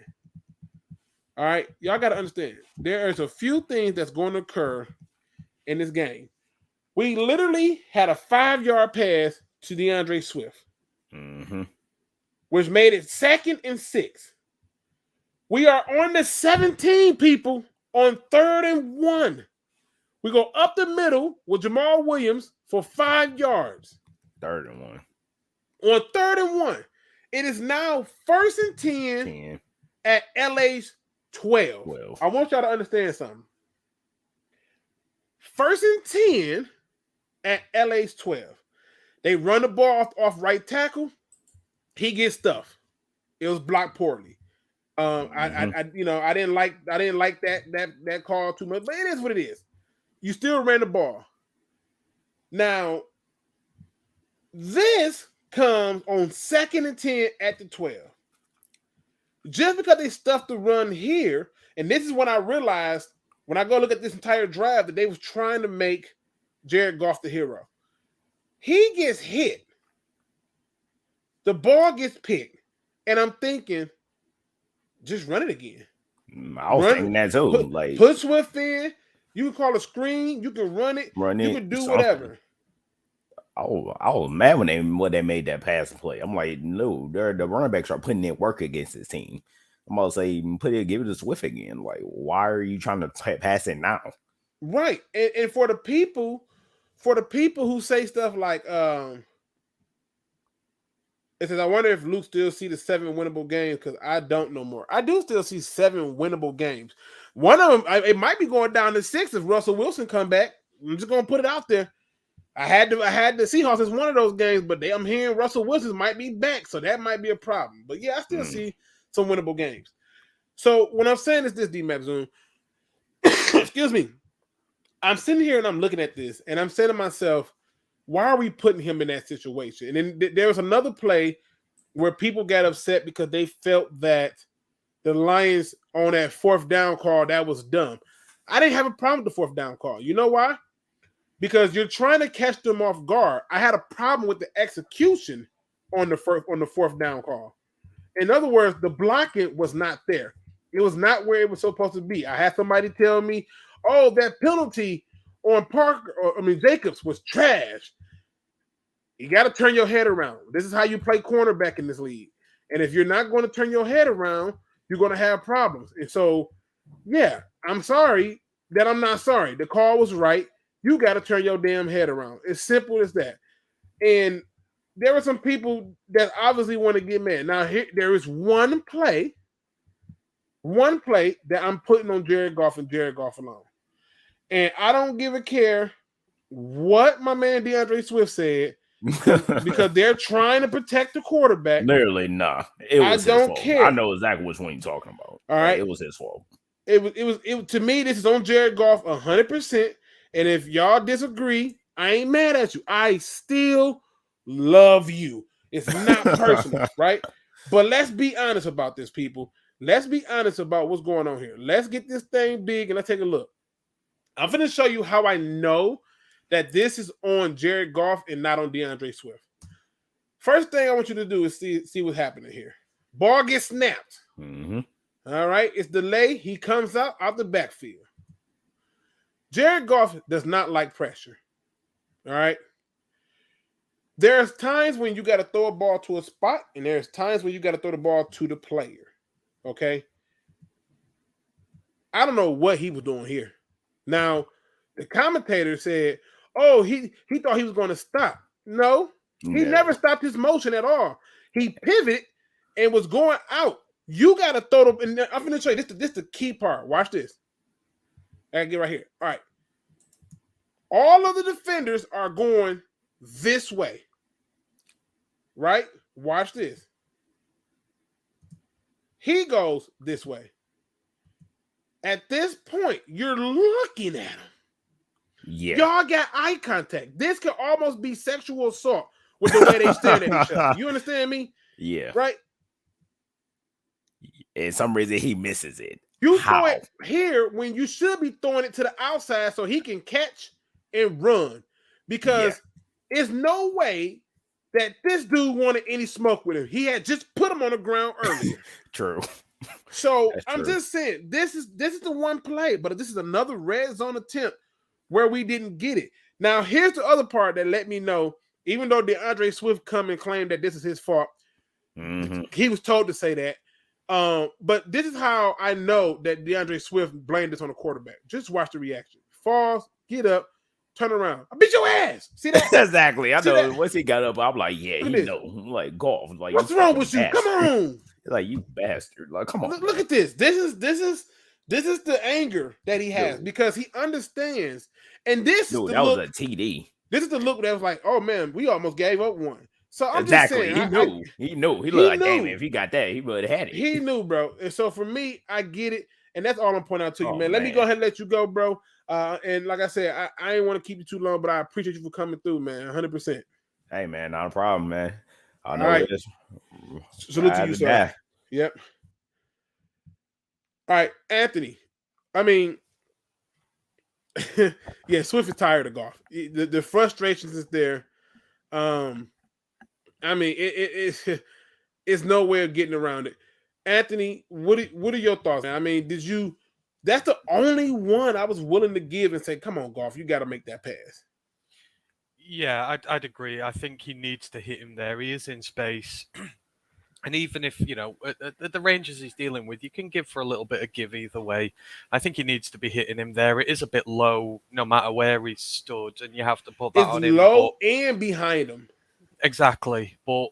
All right, y'all got to understand. There is a few things that's going to occur in this game. We literally had a 5-yard pass to DeAndre Swift, which made it 2nd and 6. We are on the 17, people, on 3rd and 1. We go up the middle with Jamal Williams for 5 yards. 3rd and 1. On 3rd and 1. It is now 1st and 10 at LA's 12. I want y'all to understand something. 1st and 10 at LA's 12. They run the ball off right tackle. He gets stuffed. It was blocked poorly. I didn't like that call too much, but it is what it is. You still ran the ball. Now, this comes on 2nd and 10 at the 12. Just because they stuffed the run here, and this is when I realized when I go look at this entire drive that they was trying to make Jared Goff the hero. He gets hit. The ball gets picked, and I'm thinking, just run it again. I was thinking that too. Put Swift in. You can call a screen. You can run it. You can do whatever. I was mad when they made that pass play. I'm like, no, the running backs are putting in work against this team. I'm gonna say, give it to Swift again. Like, why are you trying to pass it now? Right, and for the people who say stuff like, it says, I wonder if Luke still see the 7 winnable games because I don't know more. I do still see 7 winnable games. One of them, it might be going down to 6 if Russell Wilson come back. I'm just gonna put it out there. I had the Seahawks as one of those games, but I'm hearing Russell Wilson might be back, so that might be a problem. But yeah, I still see some winnable games. So when I'm saying is this, D-Map Zoom, excuse me, I'm sitting here and I'm looking at this, and I'm saying to myself, why are we putting him in that situation? And then there was another play where people got upset because they felt that the Lions on that 4th down call, that was dumb. I didn't have a problem with the 4th down call. You know why? Because you're trying to catch them off guard. I had a problem with the execution on the 4th down call. In other words, the blocking was not there. It was not where it was supposed to be. I had somebody tell me, oh, that penalty on Jacobs was trash. You got to turn your head around. This is how you play cornerback in this league. And if you're not going to turn your head around, you're going to have problems. And so, yeah, I'm sorry that I'm not sorry. The call was right. You got to turn your damn head around. It's simple as that. And there are some people that obviously want to get mad. Now, there is one play that I'm putting on Jared Goff and Jared Goff alone. And I don't give a care what my man DeAndre Swift said because they're trying to protect the quarterback. Literally, nah. It was I don't his fault. care. I know exactly which one you're talking about. All right. It was his fault. It to me, this is on Jared Goff 100%. And if y'all disagree, I ain't mad at you. I still love you. It's not personal, right? But let's be honest about this, people. Let's be honest about what's going on here. Let's get this thing big and let's take a look. I'm going to show you how I know that this is on Jared Goff and not on DeAndre Swift. First thing I want you to do is see what's happening here. Ball gets snapped. Mm-hmm. All right. It's delayed. He comes out the backfield. Jared Goff does not like pressure. All right. There's times when you got to throw a ball to a spot, and there's times when you got to throw the ball to the player. Okay. I don't know what he was doing here. Now, the commentator said, oh, he thought he was going to stop. No, he never stopped his motion at all. He pivoted and was going out. You got to throw them. And I'm going to show you this the key part. Watch this. I get right here. All right. All of the defenders are going this way. Right? Watch this. He goes this way. At this point, you're looking at him. Yeah. Y'all got eye contact. This could almost be sexual assault with the way they stare at each other. You understand me? Yeah. Right? And some reason he misses it. You throw it here when you should be throwing it to the outside so he can catch and run. Because there's no way that this dude wanted any smoke with him. He had just put him on the ground earlier. True. So I'm just saying, this is the one play, but this is another red zone attempt where we didn't get it. Now, here's the other part that let me know, even though DeAndre Swift come and claim that this is his fault, he was told to say that. But this is how I know that DeAndre Swift blamed this on the quarterback. Just watch the reaction. Falls, get up, turn around. I beat your ass. See that? Exactly. I See know. that? Once he got up, I'm like, yeah, Look he at know. I'm like, golf. Like, what's wrong with you? Come on. Like, you bastard. Like, come on. Look at this. This is the anger that he has because he understands. And this is the that look, was a TD. This is the look that was like, oh man, we almost gave up one. So I'm exactly. just saying, He knew. He looked like, damn, if he got that, he would have had it. He knew, bro. And so for me, I get it. And that's all I'm pointing out to you, man. Let me go ahead and let you go, bro. And like I said, I ain't want to keep you too long, but I appreciate you for coming through, man. 100%. Hey, man, not a problem, man. I know right. this. Salute to you, sir. Yep. All right, Anthony. I mean, yeah, Swift is tired of golf. The frustrations is there. I mean, it's no way of getting around it. Anthony, what are your thoughts? I mean, that's the only one I was willing to give and say, come on, Golf, you got to make that pass. Yeah, I'd agree. I think he needs to hit him there. He is in space. And even if, at the ranges he's dealing with, you can give for a little bit of give either way. I think he needs to be hitting him there. It is a bit low no matter where he's stood, and you have to put that on him. It's low and behind him. Exactly. But,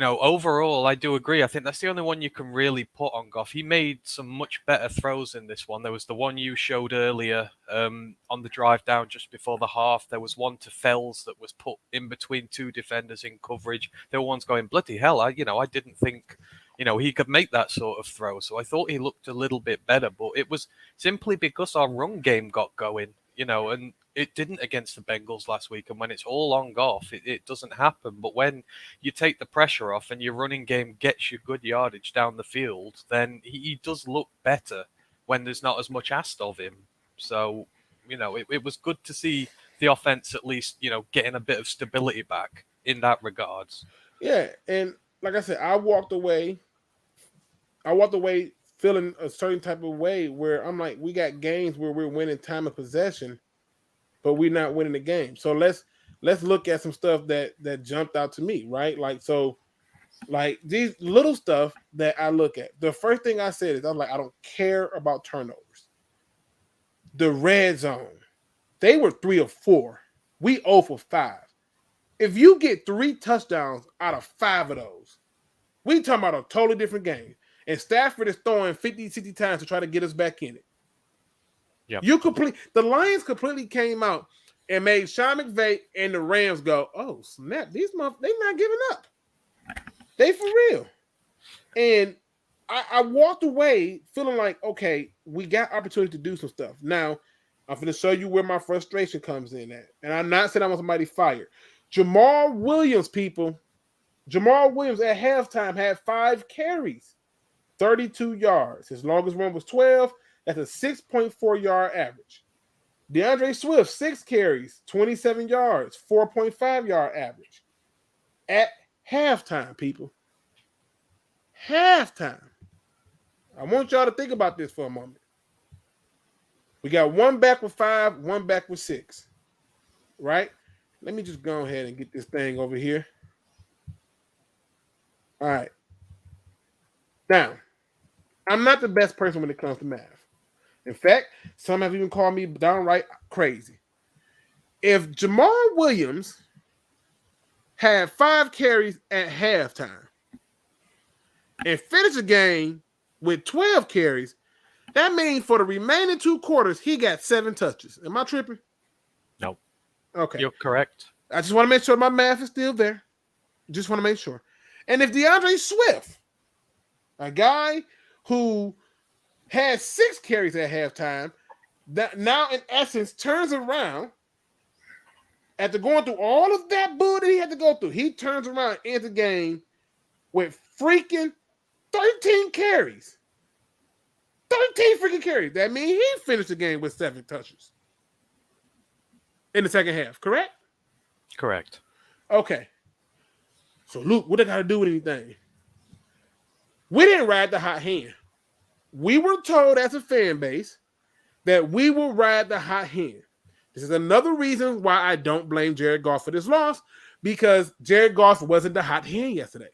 overall, I do agree. I think that's the only one you can really put on Goff. He made some much better throws in this one. There was the one you showed earlier on the drive down just before the half. There was one to Fells that was put in between two defenders in coverage. There were ones going, bloody hell, I didn't think, he could make that sort of throw. So I thought he looked a little bit better, but it was simply because our run game got going, and it didn't against the Bengals last week. And when it's all on Goff, it doesn't happen. But when you take the pressure off and your running game gets you good yardage down the field, then he does look better when there's not as much asked of him. So, it was good to see the offense at least, getting a bit of stability back in that regards. Yeah. And like I said, I walked away feeling a certain type of way where I'm like, we got games where we're winning time of possession, but we're not winning the game. So let's let's look at some stuff that jumped out to me, right? Like these little stuff that I look at. The first thing I said is, I'm like, I don't care about turnovers. The red zone, they were 3 of 4. We 0 for 5. If you get 3 touchdowns out of 5 of those, we talking about a totally different game. And Stafford is throwing 50, 60 times to try to get us back in it. Yep. The Lions completely came out and made Sean McVay and the Rams go, oh, snap, these motherfuckers, they not giving up. They for real. And I walked away feeling like, okay, we got opportunity to do some stuff. Now, I'm going to show you where my frustration comes in at. And I'm not saying I want somebody fired. Jamal Williams, people. Jamal Williams at halftime had 5 carries, 32 yards. His longest run was 12. That's a 6.4 yard average. DeAndre Swift, 6 carries, 27 yards, 4.5 yard average. At halftime, people. Halftime. I want y'all to think about this for a moment. We got one back with 5, one back with 6. Right? Let me just go ahead and get this thing over here. All right. Now, I'm not the best person when it comes to math. In fact, some have even called me downright crazy. If Jamal Williams had 5 carries at halftime and finished the game with 12 carries, that means for the remaining 2 quarters, he got 7 touches. Am I tripping? No. Okay. You're correct. I just want to make sure my math is still there. Just want to make sure. And if DeAndre Swift, a guy who had 6 carries at halftime, that now in essence turns around after going through all of that bull that he had to go through, he turns around in the game with freaking 13 carries. 13 freaking carries. That means he finished the game with 7 touches in the second half, correct? Correct. Okay. So, Luke, what they got to do with anything? We didn't ride the hot hand. We were told as a fan base that we will ride the hot hand. This is another reason why I don't blame Jared Goff for this loss, because Jared Goff wasn't the hot hand yesterday.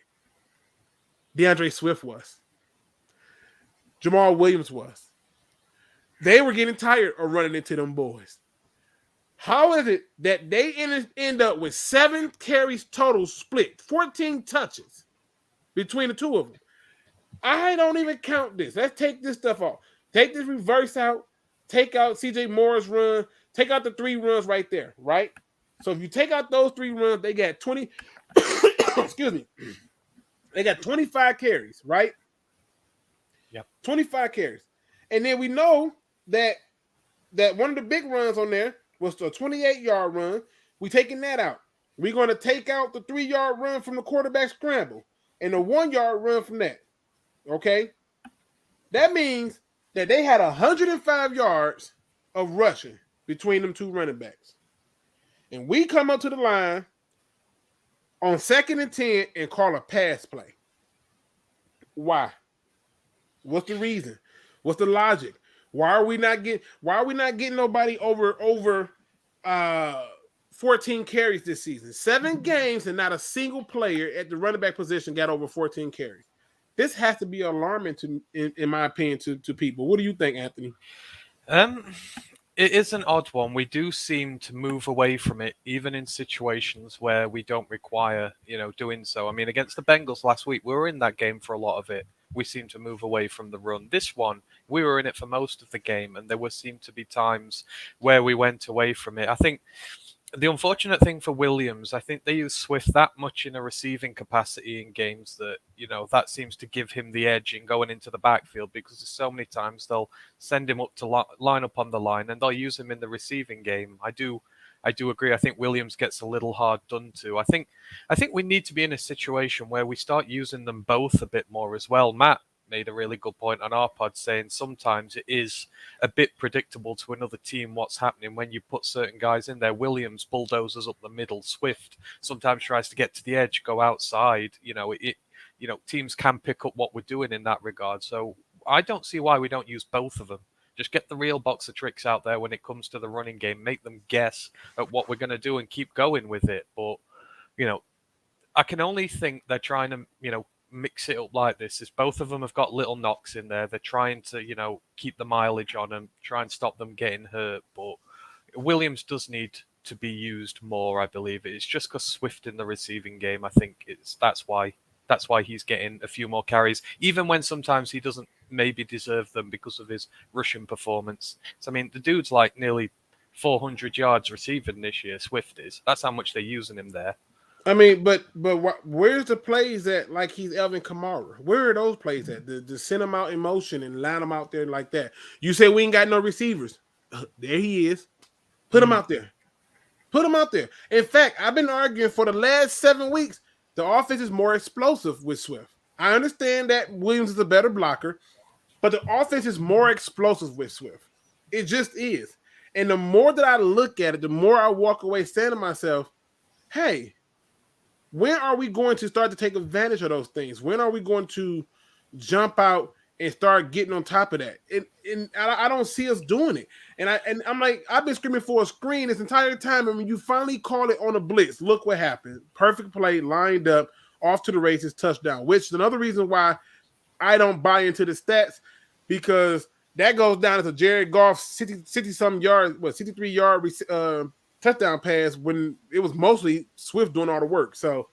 DeAndre Swift was. Jamal Williams was. They were getting tired of running into them boys. How is it that they end up with 7 carries total split, 14 touches between the 2 of them? I don't even count this. Let's take this stuff off. Take this reverse out. Take out CJ Moore's run. Take out the 3 runs right there, right? So if you take out those 3 runs, they got 20. Excuse me. They got 25 carries, right? Yep. 25 carries. And then we know that one of the big runs on there was the 28-yard run. We taking that out. We're going to take out the 3-yard run from the quarterback scramble and the 1-yard run from that. Okay? That means that they had 105 yards of rushing between them 2 running backs. And we come up to the line on 2nd and 10 and call a pass play. Why? What's the reason? What's the logic? Why are we not getting nobody over 14 carries this season? 7 games and not a single player at the running back position got over 14 carries. This has to be alarming in my opinion, to people. What do you think, Anthony? It is an odd one. We do seem to move away from it, even in situations where we don't require, doing so. I mean, against the Bengals last week, we were in that game for a lot of it. We seemed to move away from the run. This one, we were in it for most of the game, and there seemed to be times where we went away from it. I think the unfortunate thing for Williams, I think they use Swift that much in a receiving capacity in games that, that seems to give him the edge in going into the backfield, because there's so many times they'll send him up to line up on the line and they'll use him in the receiving game. I do agree. I think Williams gets a little hard done to. I think we need to be in a situation where we start using them both a bit more as well. Matt made a really good point on our pod, saying sometimes it is a bit predictable to another team what's happening when you put certain guys in there. Williams bulldozers up the middle. Swift sometimes tries to get to the edge, go outside. Teams can pick up what we're doing in that regard. So I don't see why we don't use both of them. Just get the real box of tricks out there when it comes to the running game. Make them guess at what we're going to do and keep going with it. But, I can only think they're trying to, mix it up like this. Is both of them have got little knocks in there. They're trying to, keep the mileage on them, try and stop them getting hurt. But Williams does need to be used more, I believe. It's just because Swift in the receiving game, I think that's why he's getting a few more carries, even when sometimes he doesn't maybe deserve them because of his rushing performance. So, I mean, the dude's like nearly 400 yards receiving this year, Swift is. That's how much they're using him there. I mean, but where's the plays at like he's Alvin Kamara? Where are those plays at? The send him out in motion and line him out there like that. You say we ain't got no receivers. There he is. Put him out there. Put him out there. In fact, I've been arguing for the last 7 weeks, the offense is more explosive with Swift. I understand that Williams is a better blocker, but the offense is more explosive with Swift. It just is. And the more that I look at it, the more I walk away saying to myself, hey, when are we going to start to take advantage of those things? When are we going to jump out and start getting on top of that? And I don't see us doing it. And I'm like, I've been screaming for a screen this entire time. And when you finally call it on a blitz, look what happened. Perfect play, lined up, off to the races, touchdown, which is another reason why I don't buy into the stats, because that goes down as a Jared Goff 60-some yards, 63-yard touchdown pass when it was mostly Swift doing all the work. So,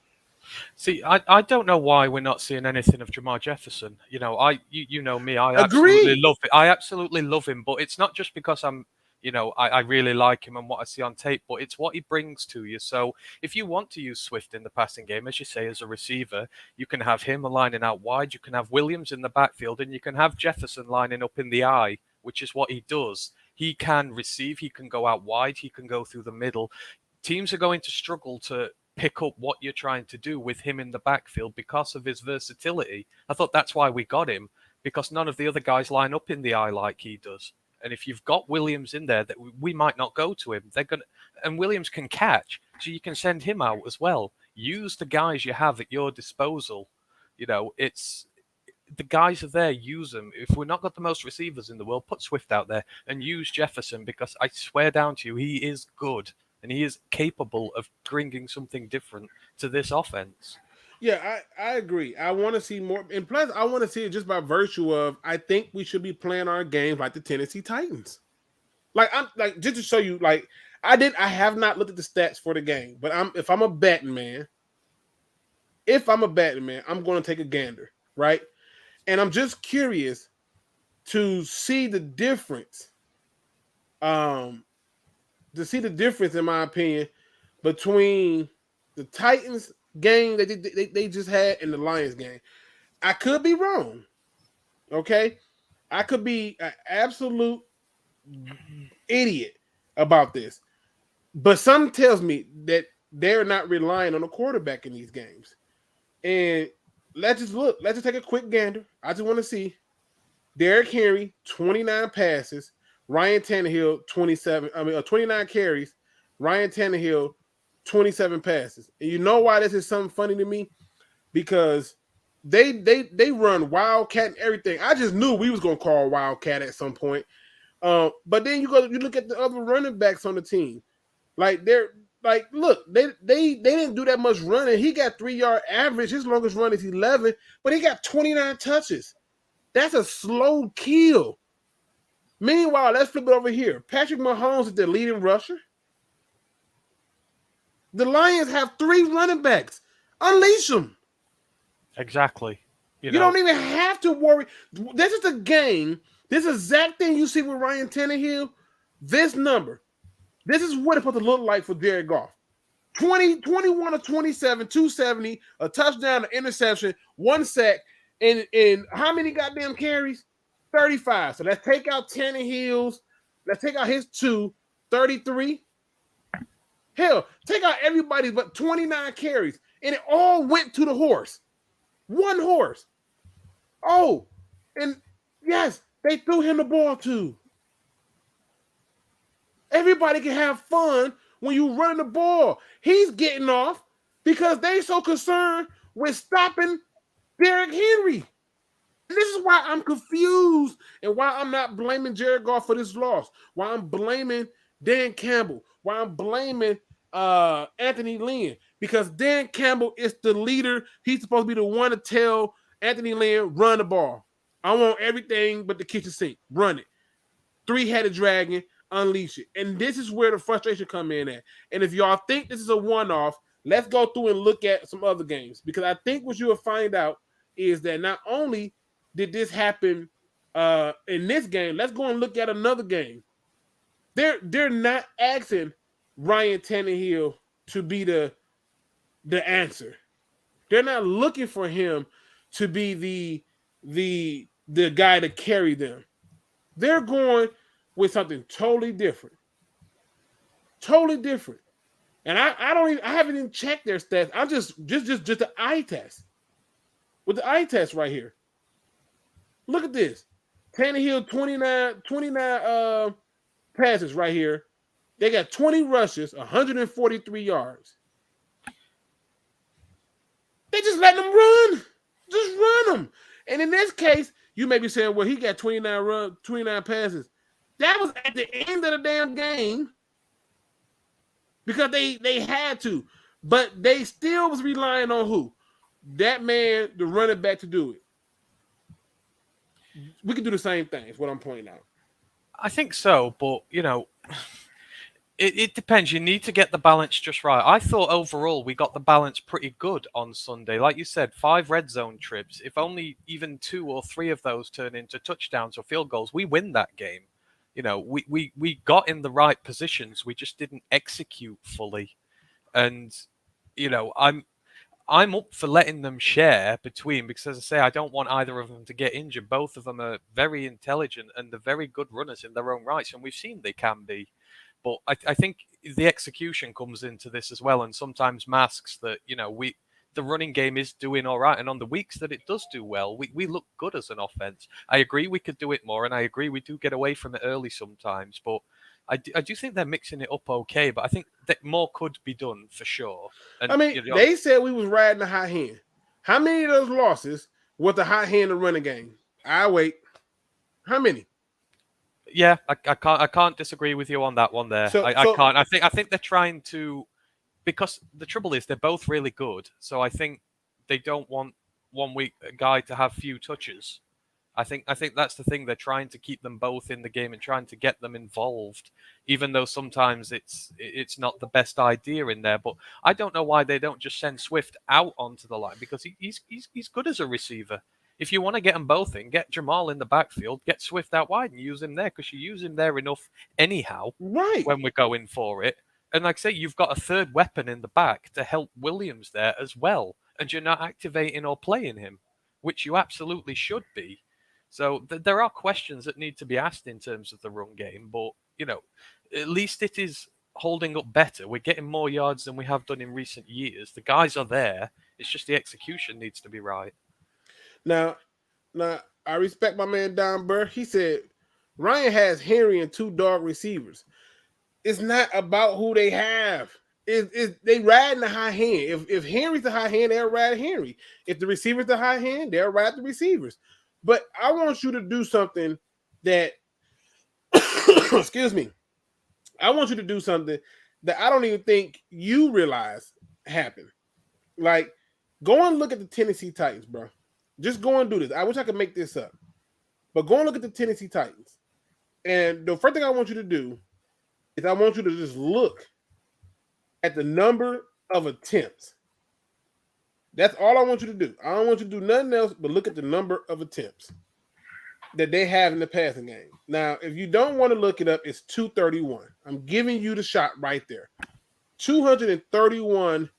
see, I don't know why we're not seeing anything of Jamar Jefferson. You know me. I Agree. absolutely love it. I absolutely love him, but it's not just because I really like him and what I see on tape, but it's what he brings to you. So if you want to use Swift in the passing game, as you say, as a receiver, you can have him lining out wide. You can have Williams in the backfield, and you can have Jefferson lining up in the eye, which is what he does. He can receive, he can go out wide, he can go through the middle. Teams are going to struggle to pick up what you're trying to do with him in the backfield because of his versatility. I thought that's why we got him, because none of the other guys line up in the eye like he does. And if you've got Williams in there, that we might not go to him. And Williams can catch, so you can send him out as well. Use the guys you have at your disposal. It's the guys are there, use them. If we're not got the most receivers in the world, put Swift out there and use Jefferson, because I swear down to you, he is good and he is capable of bringing something different to this offense. Yeah, I agree. I want to see more. And plus, I want to see it just by virtue of, I think we should be playing our games like the Tennessee Titans. Just to show you, I have not looked at the stats for the game, but if I'm a betting man, I'm going to take a gander, right? And I'm just curious to see the difference. In my opinion, between the Titans game that they just had and the Lions game. I could be wrong. Okay? I could be an absolute idiot about this. But something tells me that they're not relying on a quarterback in these games. And let's just look. Let's just take a quick gander. I just want to see Derrick Henry, 29 passes. Ryan Tannehill, 29 carries. Ryan Tannehill, 27 passes. And you know why this is something funny to me? Because they run Wildcat and everything. I just knew we was going to call Wildcat at some point. But then you look at the other running backs on the team. They didn't do that much running. He got 3-yard average. His longest run is 11, but he got 29 touches. That's a slow kill. Meanwhile, let's flip it over here. Patrick Mahomes is the leading rusher. The Lions have 3 running backs. Unleash them. Exactly. You don't even have to worry. This is a game. This exact thing you see with Ryan Tannehill. This number. This is what it's supposed to look like for Jared Goff. 21 of 27, 270, a touchdown, an interception, 1 sack, and how many goddamn carries? 35. So let's take out Tannehill's. Let's take out his 2, 33. Hell, take out everybody's but 29 carries. And it all went to the horse. 1 horse. Oh, and yes, they threw him the ball too. Everybody can have fun when you run the ball. He's getting off because they so concerned with stopping Derrick Henry. And this is why I'm confused and why I'm not blaming Jared Goff for this loss. Why I'm blaming Dan Campbell. Why I'm blaming Anthony Lynn. Because Dan Campbell is the leader. He's supposed to be the one to tell Anthony Lynn, run the ball. I want everything but the kitchen sink. Run it. Three-headed dragon, unleash it. And this is where the frustration come in at. And if y'all think this is a one-off, let's go through and look at some other games. Because I think what you will find out is that not only did this happen in this game, let's go and look at another game. They're not asking Ryan Tannehill to be the answer. They're not looking for him to be the guy to carry them. They're going with something totally different. Totally different. And I haven't even checked their stats. I'm just the eye test. With the eye test right here. Look at this. Tannehill 29 passes right here. They got 20 rushes, 143 yards. They just letting them run. Just run them. And in this case, you may be saying, well, he got 29 passes. That was at the end of the damn game because they had to. But they still was relying on who? That man, the running back, to do it. We can do the same thing, is what I'm pointing out. I think so, but, it depends. You need to get the balance just right. I thought overall we got the balance pretty good on Sunday. Like you said, 5 red zone trips. If only even 2 or 3 of those turn into touchdowns or field goals, we win that game. We got in the right positions. We just didn't execute fully. And, I'm up for letting them share between, because as I say, I don't want either of them to get injured. Both of them are very intelligent and they're very good runners in their own rights, and we've seen they can be. But I think the execution comes into this as well, and sometimes masks that, the running game is doing all right. And on the weeks that it does do well, we look good as an offense. I agree we could do it more, and I agree we do get away from it early sometimes. But I do think they're mixing it up okay, but I think that more could be done for sure. And, they said we was riding the hot hand. How many of those losses was the hot hand of running game? I wait. How many? Yeah, I can't disagree with you on that one there. I can't. I think they're trying to, because the trouble is they're both really good. So I think they don't want one week a guy to have few touches. I think that's the thing. They're trying to keep them both in the game and trying to get them involved, even though sometimes it's not the best idea in there. But I don't know why they don't just send Swift out onto the line, because he's good as a receiver. If you want to get them both in, get Jamal in the backfield, get Swift out wide and use him there, because you use him there enough anyhow, right, when we're going for it. And like I say, you've got a third weapon in the back to help Williams there as well, and you're not activating or playing him, which you absolutely should be. So there are questions that need to be asked in terms of the run game, but, at least it is holding up better. We're getting more yards than we have done in recent years. The guys are there. It's just the execution needs to be right. Now, I respect my man Don Burr. He said Ryan has Henry and 2 dog receivers. It's not about who they have. They riding the high hand. If Henry's the high hand, they'll ride Henry. If the receiver's the high hand, they'll ride the receivers. But I want you to do something that, excuse me, I want you to do something that I don't even think you realize happened. Like, go and look at the Tennessee Titans, bro. Just go and do this. I wish I could make this up. But go and look at the Tennessee Titans. And the first thing I want you to do is I want you to just look at the number of attempts. That's all I want you to do. I don't want you to do nothing else but look at the number of attempts that they have in the passing game. Now, if you don't want to look it up, it's 231. I'm giving you the shot right there. 231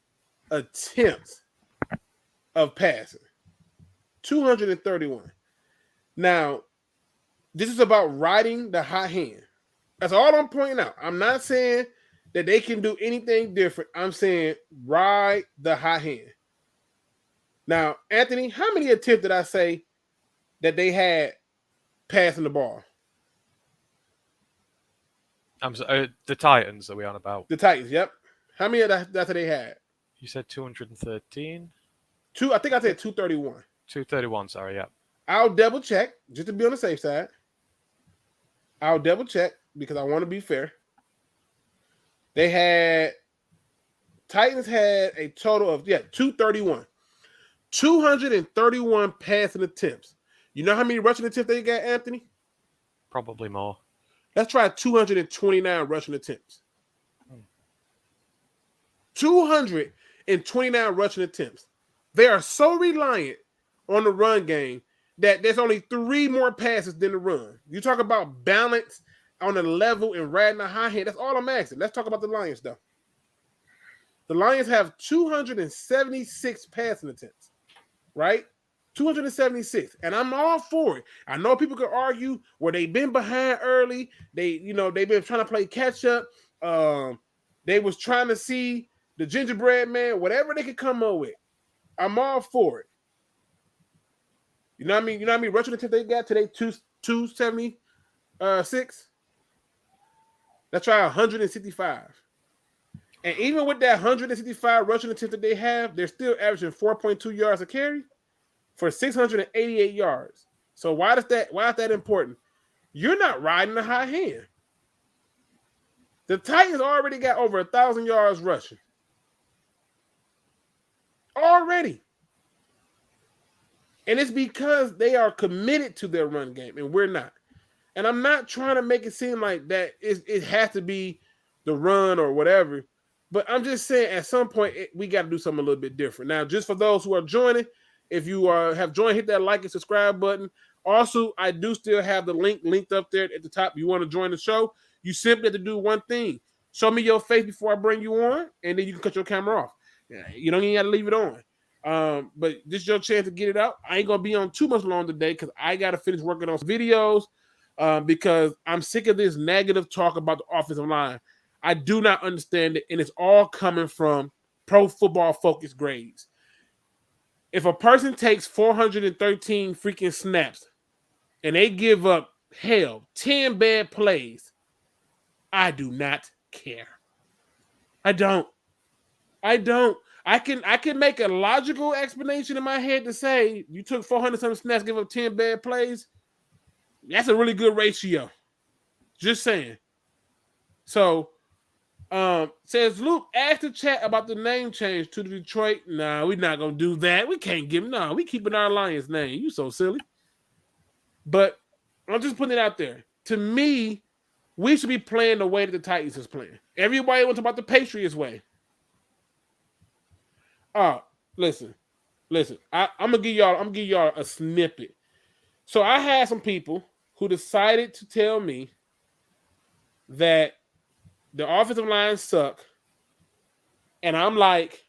attempts of passing. 231. Now, this is about riding the hot hand. That's all I'm pointing out. I'm not saying that they can do anything different. I'm saying ride the hot hand. Now, Anthony, how many attempts did I say that they had passing the ball? The Titans, are we on about? The Titans, yep. How many of that they had? You said 213? I think I said 231. 231, sorry, yeah. I'll double check just to be on the safe side. I'll double check because I want to be fair. Titans had a total of 231. 231 passing attempts. You know how many rushing attempts they got, Anthony? Probably more. Let's try 229 rushing attempts. 229 rushing attempts. They are so reliant on the run game that there's only 3 more passes than the run. You talk about balance on the level and riding the high hand. That's all I'm asking. Let's talk about the Lions, though. The Lions have 276 passing attempts, right? 276, and I'm all for it. I know people could argue where they've been behind early. They've been trying to play catch up. They was trying to see the gingerbread man, whatever they could come up with. I'm all for it. You know what I mean? You know how many rushing attempts they got today? 276. Let's try 165. And even with that 165 rushing attempts that they have, they're still averaging 4.2 yards a carry for 688 yards. So why is that important? You're not riding the high hand. The Titans already got over 1,000 yards rushing. Already. And it's because they are committed to their run game, and we're not. And I'm not trying to make it seem like that it has to be the run or whatever, but I'm just saying at some point we got to do something a little bit different. Now, just for those who are joining, if you have joined, hit that like and subscribe button. Also, I do still have the link linked up there at the top. You want to join the show, you simply have to do one thing. Show me your face before I bring you on, and then you can cut your camera off. You don't even got to leave it on. But this is your chance to get it out. I ain't going to be on too much long today because I got to finish working on some videos because I'm sick of this negative talk about the offensive line. I do not understand it, and it's all coming from Pro Football Focus grades. If a person takes 413 freaking snaps and they give up, 10 bad plays, I do not care. I don't. I can make a logical explanation in my head to say you took 400 something snaps, give up 10 bad plays. That's a really good ratio. Just saying. So, says Luke, ask the chat about the name change to the Detroit. Nah, we're not gonna do that. We can't give him. No, we keeping our Lions name. You so silly. But I'm just putting it out there. To me, we should be playing the way that the Titans is playing. Everybody wants about the Patriots way. Listen. I'm gonna give y'all a snippet. So I had some people who decided to tell me that the offensive line suck, and I'm like,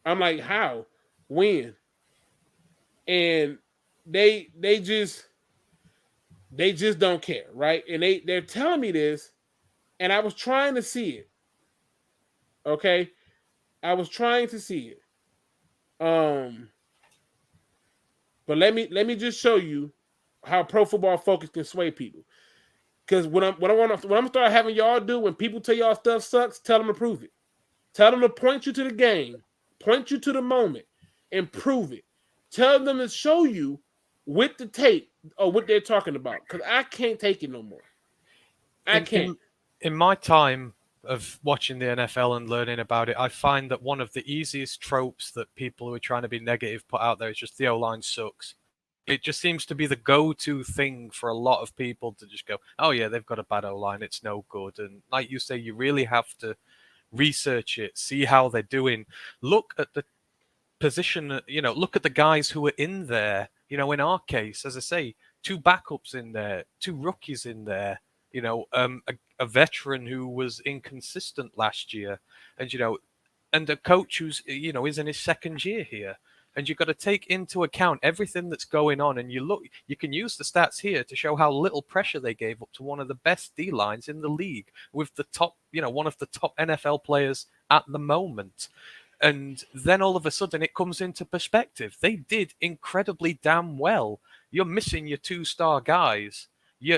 how? When? And they just don't care, right? And they're telling me this, and I was trying to see it. Okay, I was trying to see it. But let me just show you how Pro Football Focus can sway people. Because what I'm gonna start having y'all do when people tell y'all stuff sucks, tell them to prove it. Tell them to point you to the game, point you to the moment, and prove it. Tell them to show you with the tape or what they're talking about. Because I can't take it no more. I can't. In my time of watching the NFL and learning about it, I find that one of the easiest tropes that people who are trying to be negative put out there is just the O-line sucks. It just seems to be the go-to thing for a lot of people to just go, oh yeah, they've got a bad O-line, it's no good. And like you say, you really have to research it, see how they're doing. Look at the position, look at the guys who are in there. In our case, as I say, 2 backups in there, 2 rookies in there, a veteran who was inconsistent last year, and a coach who's, is in his second year here. And you've got to take into account everything that's going on. And you can use the stats here to show how little pressure they gave up to one of the best D-lines in the league with the top, one of the top NFL players at the moment. And then all of a sudden it comes into perspective. They did incredibly damn well. You're missing your 2-star guys.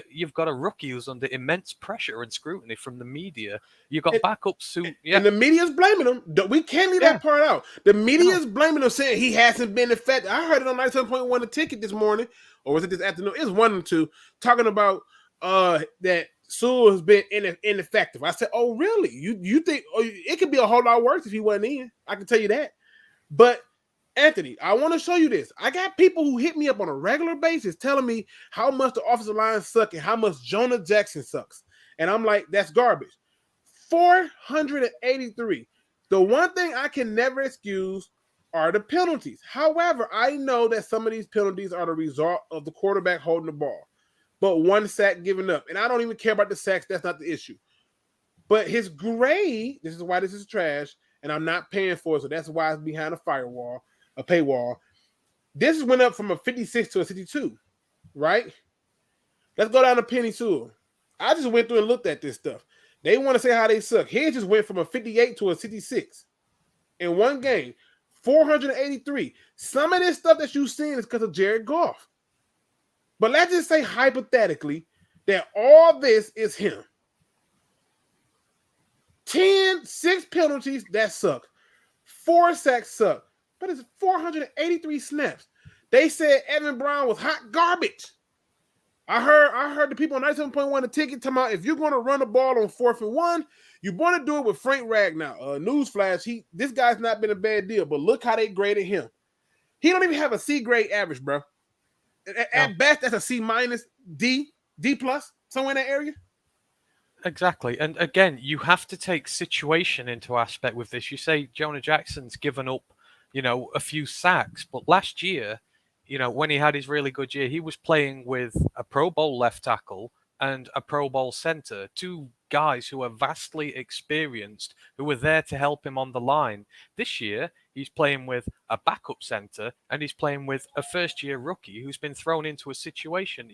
you've got a rookie who's under immense pressure and scrutiny from the media. You've got backups who, and the media's blaming him. We can't leave that part out. The media's blaming him, saying he hasn't been effective. I heard it on 97.1 The Ticket this morning, or was it this afternoon? It's 1 and 2, talking about that Sewell has been ineffective. I said, oh, really? You think it could be a whole lot worse if he wasn't in? I can tell you that. But Anthony, I want to show you this. I got people who hit me up on a regular basis telling me how much the offensive line sucks and how much Jonah Jackson sucks. And I'm like, that's garbage. 483. The one thing I can never excuse are the penalties. However, I know that some of these penalties are the result of the quarterback holding the ball. But 1 sack given up. And I don't even care about the sacks. That's not the issue. But his grade, this is why this is trash, and I'm not paying for it, so that's why it's behind a paywall. This went up from a 56 to a 62, right? Let's go down to Penny Sewell. I just went through and looked at this stuff. They want to say how they suck. He just went from a 58 to a 66 in one game. 483. Some of this stuff that you've seen is because of Jared Goff. But let's just say hypothetically that all this is him. 6 penalties, that suck. 4 sacks suck. But it's 483 snaps. They said Evan Brown was hot garbage. I heard the people on 97.1 The Ticket talking about if you're going to run the ball on 4th and 1, you want to do it with Frank Ragnow. Newsflash, this guy's not been a bad deal, but look how they graded him. He don't even have a C grade average, bro. At best, that's a C minus, D plus, somewhere in that area. Exactly. And again, you have to take situation into aspect with this. You say Jonah Jackson's given up, a few sacks, but last year, when he had his really good year, he was playing with a Pro Bowl left tackle and a Pro Bowl center, 2 guys who are vastly experienced, who were there to help him on the line. This year, he's playing with a backup center and he's playing with a first-year rookie who's been thrown into a situation.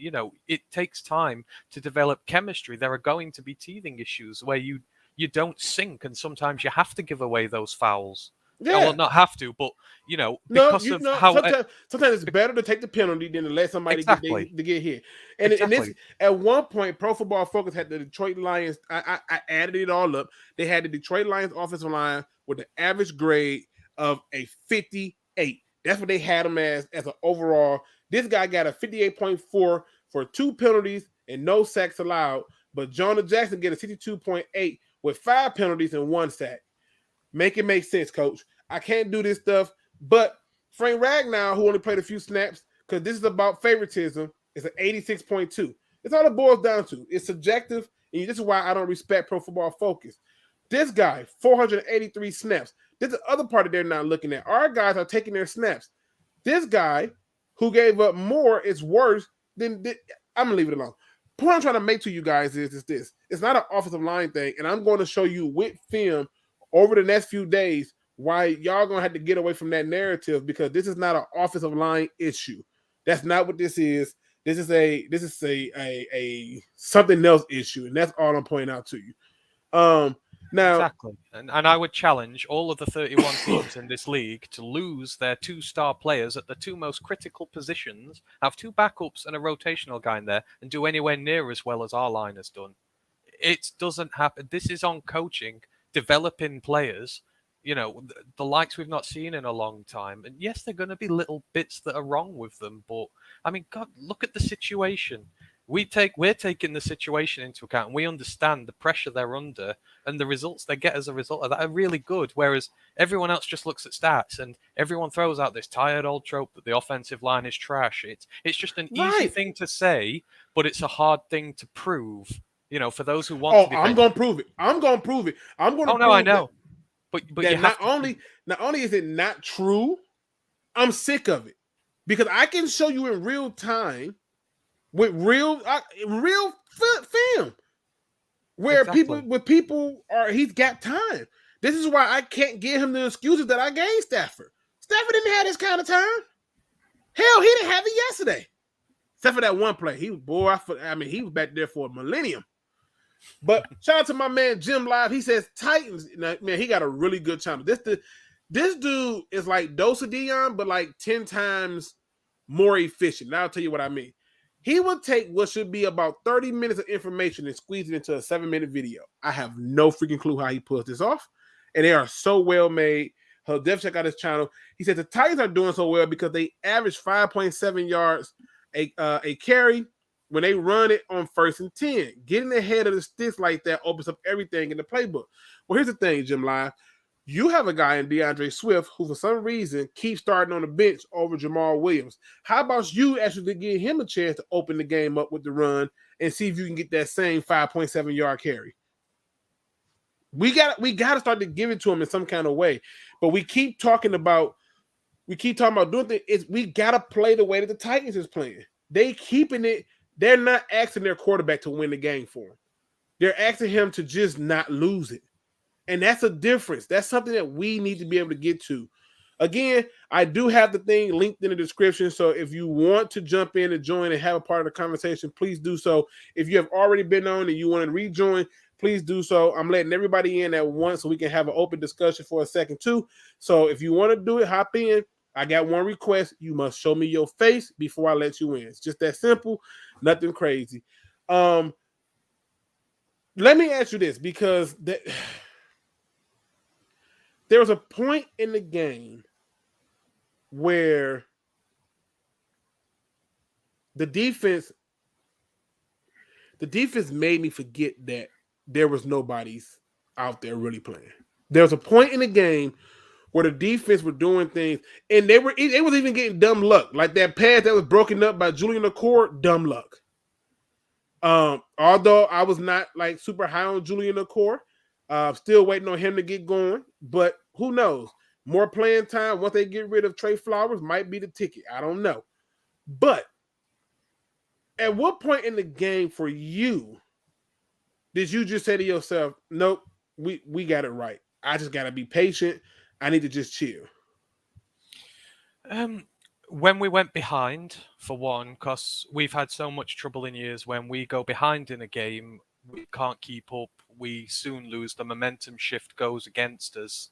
It takes time to develop chemistry. There are going to be teething issues where you don't sync, and sometimes you have to give away those fouls. Yeah. Well, not have to, but because how sometimes it's better to take the penalty than to let somebody get hit. And this, at one point, Pro Football Focus had the Detroit Lions. I added it all up. They had the Detroit Lions offensive line with an average grade of a 58. That's what they had him as an overall. This guy got a 58.4 for 2 penalties and no sacks allowed. But Jonah Jackson get a 62.8 with 5 penalties and 1 sack. Make it make sense, Coach. I can't do this stuff. But Frank Ragnow, who only played a few snaps, because this is about favoritism, is an 86.2. It's all it boils down to. It's subjective, and this is why I don't respect Pro Football Focus. This guy, 483 snaps. This is the other part that they're not looking at. Our guys are taking their snaps. This guy, who gave up more, is worse than I'm going to leave it alone. The point I'm trying to make to you guys is this. It's not an offensive line thing, and I'm going to show you with film over the next few days why y'all going to have to get away from that narrative, because this is not an offensive line issue. That's not what this is. This is a something else issue, and that's all I'm pointing out to you. Now, exactly, and I would challenge all of the 31 teams in this league to lose their 2-star players at the 2 most critical positions, have 2 backups and a rotational guy in there, and do anywhere near as well as our line has done. It doesn't happen. This is on coaching, developing players, the likes we've not seen in a long time. And yes, there are going to be little bits that are wrong with them, but I mean, God, look at the situation. We're taking the situation into account, and we understand the pressure they're under, and the results they get as a result of that are really good. Whereas everyone else just looks at stats, and everyone throws out this tired old trope that the offensive line is trash. It's just an easy thing to say, but it's a hard thing to prove. For those who want to. I'm going to prove it. I'm going to prove it. I'm going to. Oh no, I know. But you not only is it not true, I'm sick of it, because I can show you in real time with real film where people are. He's got time. This is why I can't give him the excuses that I gave Stafford. Stafford didn't have this kind of time. Hell, he didn't have it yesterday, except for that one play. He was he was back there for a millennium. But shout out to my man JEMlive. He says Titans. Man, he got a really good channel. This dude is like Dose of Dion, but like 10 times more efficient. Now I'll tell you what I mean. He will take what should be about 30 minutes of information and squeeze it into a 7-minute video. I have no freaking clue how he pulls this off. And they are so well made. He'll definitely check out his channel. He said the Titans are doing so well because they average 5.7 yards a carry when they run it on 1st and 10. Getting ahead of the sticks like that opens up everything in the playbook. Well, here's the thing, JEMlive. You have a guy in DeAndre Swift who, for some reason, keeps starting on the bench over Jamal Williams. How about you actually give him a chance to open the game up with the run and see if you can get that same 5.7 yard carry? We got to start to give it to him in some kind of way. But we keep talking about doing things. We got to play the way that the Titans is playing. They keeping it. They're not asking their quarterback to win the game for them. They're asking him to just not lose it. And that's a difference. That's something that we need to be able to get to. Again, I do have the thing linked in the description. So if you want to jump in and join and have a part of the conversation, please do so. If you have already been on and you want to rejoin, please do so. I'm letting everybody in at once so we can have an open discussion for a second too. So if you want to do it, hop in. I got one request. You must show me your face before I let you in. It's just that simple. Nothing crazy. Let me ask you this, because there was a point in the game where the defense made me forget that there was nobody's out there really playing. There was a point in the game where the defense were doing things, and it was even getting dumb luck. Like that pass that was broken up by Julian Okoye, dumb luck. Although I was not like super high on Julian Okoye, still waiting on him to get going, but who knows? More playing time once they get rid of Trey Flowers might be the ticket. I don't know. But at what point in the game for you did you just say to yourself, nope, we got it right. I just got to be patient. I need to just chill. When we went behind, for one, because we've had so much trouble in years when we go behind in a game, we can't keep up, we soon lose, the momentum shift goes against us.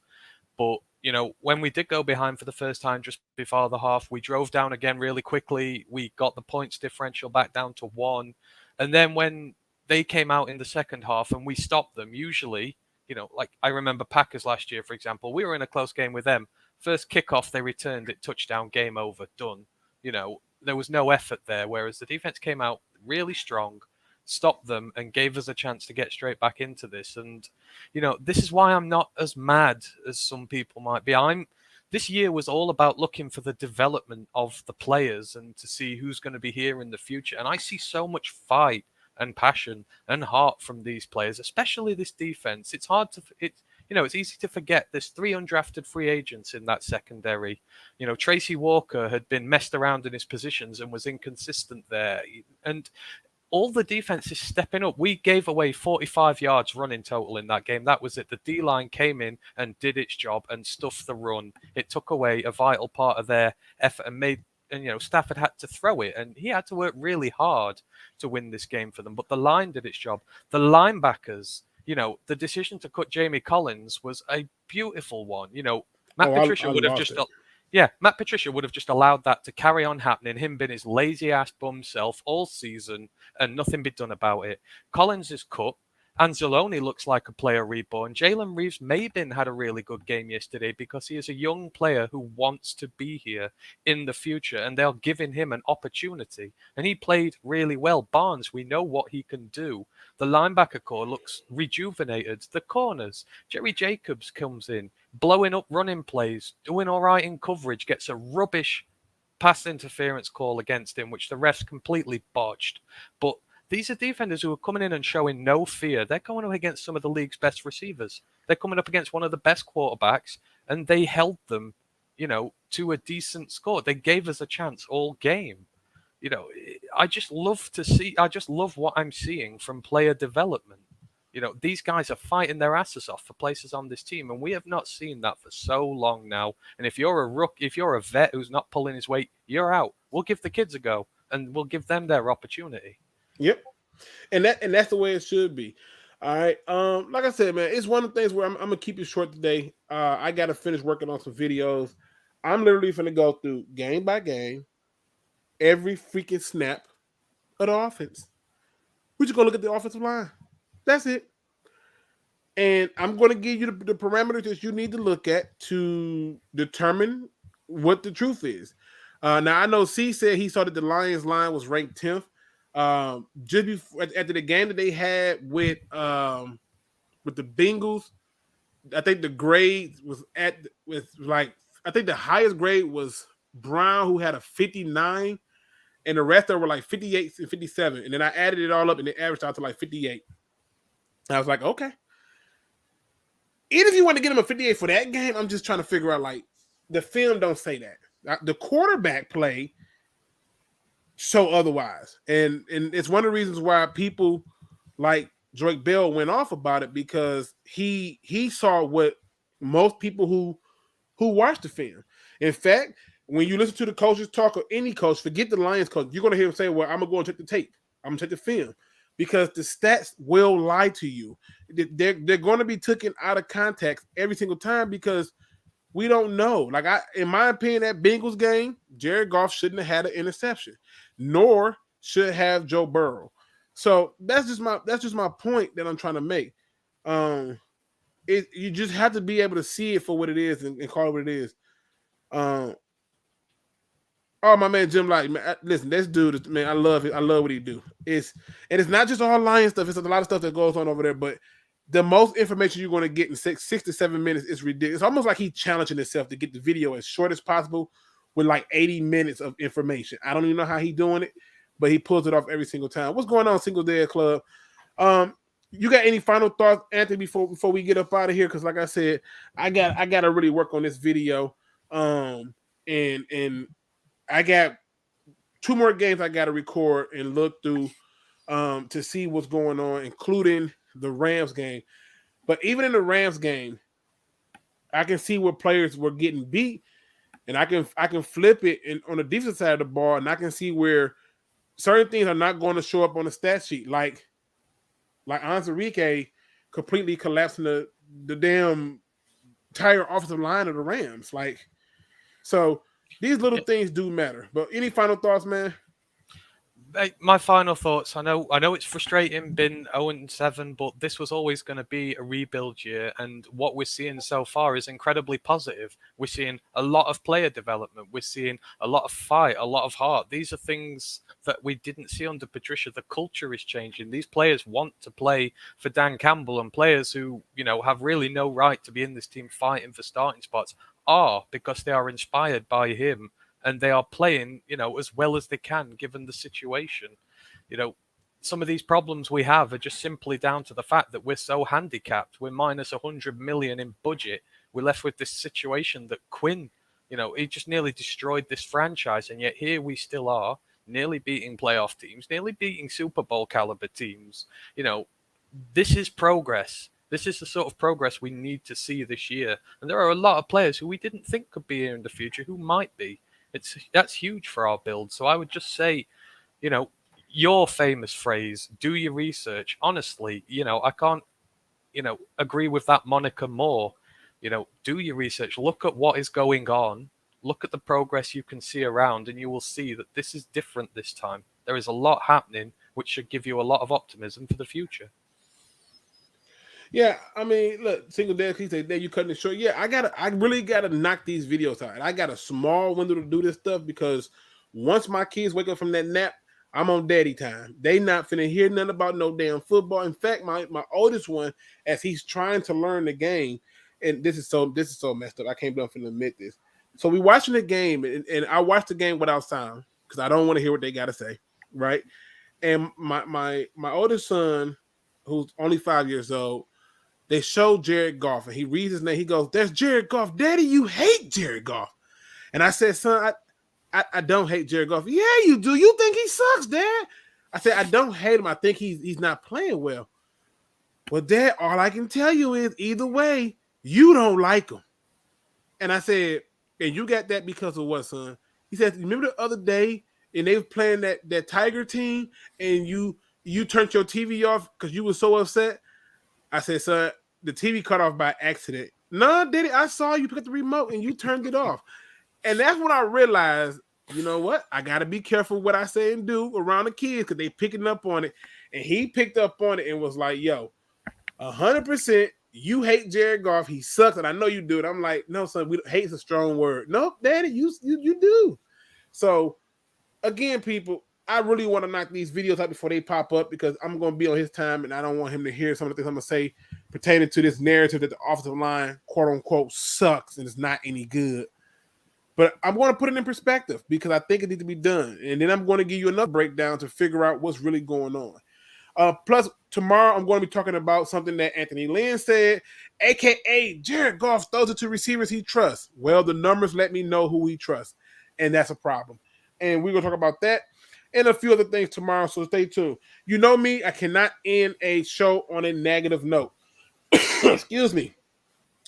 But, you know, when we did go behind for the first time just before the half, we drove down again really quickly. We got the points differential back down to 1. And then when they came out in the second half and we stopped them, usually, you know, like I remember Packers last year, for example, we were in a close game with them. First kickoff, they returned it, touchdown, game over, done. You know, there was no effort there, whereas the defense came out really strong, stopped them, and gave us a chance to get straight back into this. And, you know, this is why I'm not as mad as some people might be. This year was all about looking for the development of the players and to see who's going to be here in the future. And I see so much fight and passion and heart from these players, especially this defense. It's easy to forget there's 3 undrafted free agents in that secondary. You know, Tracy Walker had been messed around in his positions and was inconsistent there. And all the defense is stepping up. We gave away 45 yards running total in that game. That was it. The D-line came in and did its job and stuffed the run. It took away a vital part of their effort and you know, Stafford had to throw it, and he had to work really hard to win this game for them. But the line did its job. The linebackers, you know, the decision to cut Jamie Collins was a beautiful one. You know, Matt Patricia would have just allowed that to carry on happening, him being his lazy ass bum self all season and nothing be done about it. Collins is cut. Anzalone looks like a player reborn. Jalen Reeves-Maybin had a really good game yesterday because he is a young player who wants to be here in the future, and they're giving him an opportunity. And he played really well. Barnes, we know what he can do. The linebacker core looks rejuvenated. The corners, Jerry Jacobs comes in, blowing up running plays, doing all right in coverage, gets a rubbish pass interference call against him, which the refs completely botched. But these are defenders who are coming in and showing no fear. They're going up against some of the league's best receivers. They're coming up against one of the best quarterbacks, and they held them, you know, to a decent score. They gave us a chance all game. You know, I just love what I'm seeing from player development. You know, these guys are fighting their asses off for places on this team, and we have not seen that for so long now. And if you're a vet who's not pulling his weight, you're out. We'll give the kids a go, and we'll give them their opportunity. Yep. And that's the way it should be. All right. Like I said, man, it's one of the things where I'm gonna keep it short today. I gotta finish working on some videos. I'm literally gonna go through game by game, every freaking snap, of the offense. We just go look at the offensive line. That's it. And I'm going to give you the parameters that you need to look at to determine what the truth is. Now, I know C said he saw that the Lions line was ranked 10th. Just before, after the game that they had with the Bengals, I think the grade was I think the highest grade was Brown, who had a 59, and the rest of them were like 58 and 57. And then I added it all up and it averaged out to like 58. I was like, okay. Even if you want to get him a 58 for that game, I'm just trying to figure out, like, the film don't say that. The quarterback play show otherwise. And it's one of the reasons why people like Drake Bell went off about it, because he saw what most people who watch the film. In fact, when you listen to the coaches talk, or any coach, forget the Lions coach, you're going to hear him say, well, I'm going to go and check the tape. I'm going to check the film. Because the stats will lie to you. They're going to be taken out of context every single time, because we don't know. Like, in my opinion, that Bengals game, Jared Goff shouldn't have had an interception, nor should have Joe Burrow. So that's just my point that I'm trying to make. You just have to be able to see it for what it is and call it what it is. Oh, my man JEMlive, man, listen, this dude, man, I love it. I love what he do. It's not just all Lions stuff. It's a lot of stuff that goes on over there. But the most information you're going to get in 6 to 7 minutes is ridiculous. It's almost like he's challenging himself to get the video as short as possible with like 80 minutes of information. I don't even know how he's doing it, but he pulls it off every single time. What's going on, Single Dad Club? You got any final thoughts, Anthony, before we get up out of here? Because like I said, I got to really work on this video. And I got 2 more games I got to record and look through to see what's going on, including the Rams game. But even in the Rams game, I can see where players were getting beat, and I can flip it on the defensive side of the ball, and I can see where certain things are not going to show up on the stat sheet, like Anzarike completely collapsing the damn entire offensive line of the Rams. Like, so these little things do matter. But any final thoughts, man? My final thoughts. I know it's frustrating being 0-7, but this was always going to be a rebuild year, and what we're seeing so far is incredibly positive. We're seeing a lot of player development. We're seeing a lot of fight, a lot of heart. These are things that we didn't see under Patricia. The culture is changing. These players want to play for Dan Campbell, and players who, have really no right to be in this team fighting for starting spots are, because they are inspired by him. And they are playing, as well as they can, given the situation. Some of these problems we have are just simply down to the fact that we're so handicapped. We're minus 100 million in budget. We're left with this situation that Quin, he just nearly destroyed this franchise. And yet here we still are, nearly beating playoff teams, nearly beating Super Bowl caliber teams. This is progress. This is the sort of progress we need to see this year. And there are a lot of players who we didn't think could be here in the future who might be. That's huge for our build. So I would just say, your famous phrase, do your research. Honestly, I can't, agree with that moniker more. Do your research. Look at what is going on. Look at the progress you can see around, and you will see that this is different this time. There is a lot happening, which should give you a lot of optimism for the future. Yeah, I mean, look, Single Dad, he said, you cutting it short. Yeah, I really gotta knock these videos out. I got a small window to do this stuff, because once my kids wake up from that nap, I'm on daddy time. They not finna hear nothing about no damn football. In fact, my oldest one, as he's trying to learn the game, and this is so messed up. I can't believe I'm finna admit this. So we watching the game, and I watch the game without sound because I don't want to hear what they gotta say, right? And my oldest son, who's only 5 years old, they show Jared Goff, and he reads his name. He goes, "There's Jared Goff. Daddy, you hate Jared Goff." And I said, "Son, I don't hate Jared Goff." "Yeah, you do. You think he sucks, Dad." I said, "I don't hate him. I think he's not playing well." "Well, Dad, all I can tell you is either way, you don't like him." And I said, "And you got that because of what, son?" He said, "Remember the other day, and they were playing that Tiger team, and you turned your TV off because you were so upset?" I said, "Son, the TV cut off by accident." "No, Daddy, I saw you pick up the remote and you turned it off." And that's when I realized you know what? I got to be careful what I say and do around the kids because they picking up on it. And he picked up on it and was like, yo, 100%, you hate Jared Goff. He sucks. And I know you do it. I'm like, no, son, hate's a strong word. No, Daddy, you do. So, again, people, I really want to knock these videos out before they pop up because I'm going to be on his time and I don't want him to hear some of the things I'm going to say pertaining to this narrative that the offensive line, quote unquote, sucks and is not any good. But I'm going to put it in perspective because I think it needs to be done. And then I'm going to give you another breakdown to figure out what's really going on. Plus, tomorrow I'm going to be talking about something that Anthony Lynn said, a.k.a. Jared Goff throws it to receivers he trusts. Well, the numbers let me know who he trusts, and that's a problem. And we're going to talk about that and a few other things tomorrow, so stay tuned. You know me, I cannot end a show on a negative note. Excuse me.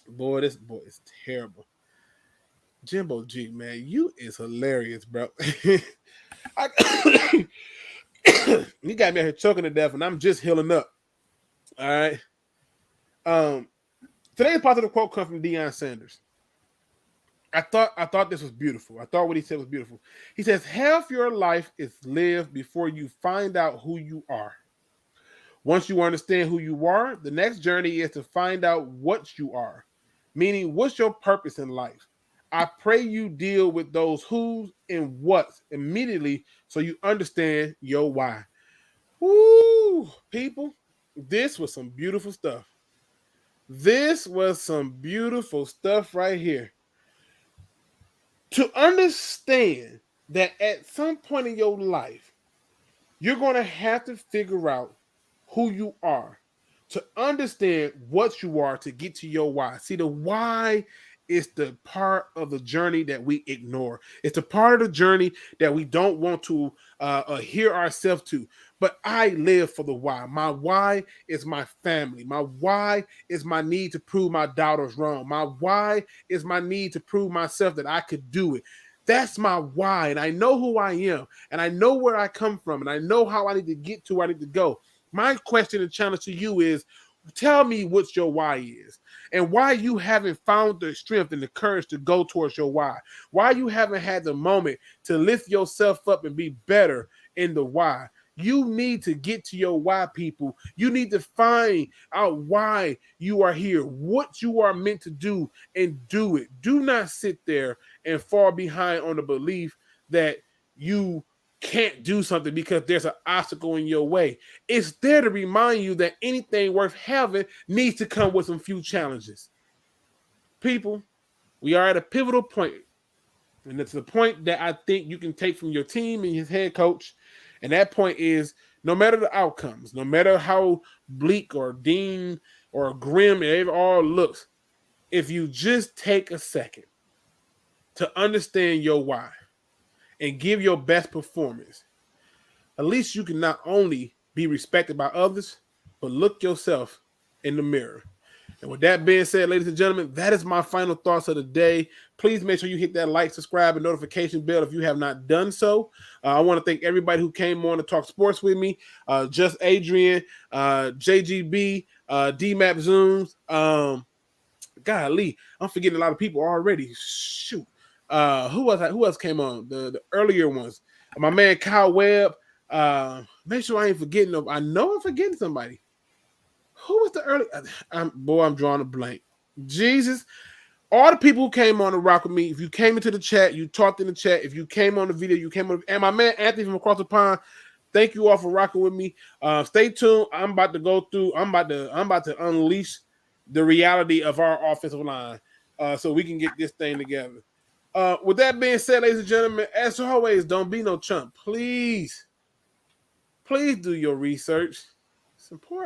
Boy, this boy is terrible. Jimbo G, man, you is hilarious, bro. You got me out here choking to death, and I'm just healing up. All right. Today's positive quote comes from Deion Sanders. I thought this was beautiful. I thought what he said was beautiful. He says, half your life is lived before you find out who you are. Once you understand who you are, the next journey is to find out what you are, meaning what's your purpose in life. I pray you deal with those who's and what's immediately so you understand your why. Woo, people, this was some beautiful stuff. This was some beautiful stuff right here. To understand that at some point in your life, you're going to have to figure out who you are, to understand what you are, to get to your why. See, the why is the part of the journey that we ignore. It's the part of the journey that we don't want to adhere ourselves to. But I live for the why. My why is my family. My why is my need to prove my doubters wrong. My why is my need to prove myself that I could do it. That's my why. And I know who I am. And I know where I come from. And I know how I need to get to where I need to go. My question and challenge to you is, tell me what your why is and why you haven't found the strength and the courage to go towards your why you haven't had the moment to lift yourself up and be better in the why. You need to get to your why, people. You need to find out why you are here, what you are meant to do, and do it. Do not sit there and fall behind on the belief that you can't do something because there's an obstacle in your way. It's there to remind you that anything worth having needs to come with some few challenges. People, we are at a pivotal point, and it's the point that I think you can take from your team and his head coach, and that point is no matter the outcomes, no matter how bleak or dim or grim it all looks, if you just take a second to understand your why and give your best performance, at least you can not only be respected by others, but look yourself in the mirror. And with that being said, ladies and gentlemen, that is my final thoughts of the day. Please make sure you hit that like, subscribe, and notification bell if you have not done so. I want to thank everybody who came on to talk sports with me. Just Adrian, JGB, DMAP Zooms. Golly, I'm forgetting a lot of people already. Shoot. Who else came on? The earlier ones. My man Kyle Webb. Make sure I ain't forgetting them. I know I'm forgetting somebody. Who was the early? I'm drawing a blank. Jesus. All the people who came on to rock with me. If you came into the chat, you talked in the chat. If you came on the video, you came on. And my man Anthony from across the pond. Thank you all for rocking with me. Stay tuned. I'm about to go through. I'm about to unleash the reality of our offensive line, so we can get this thing together. With that being said, ladies and gentlemen, as always, don't be no chump. Please do your research. It's important.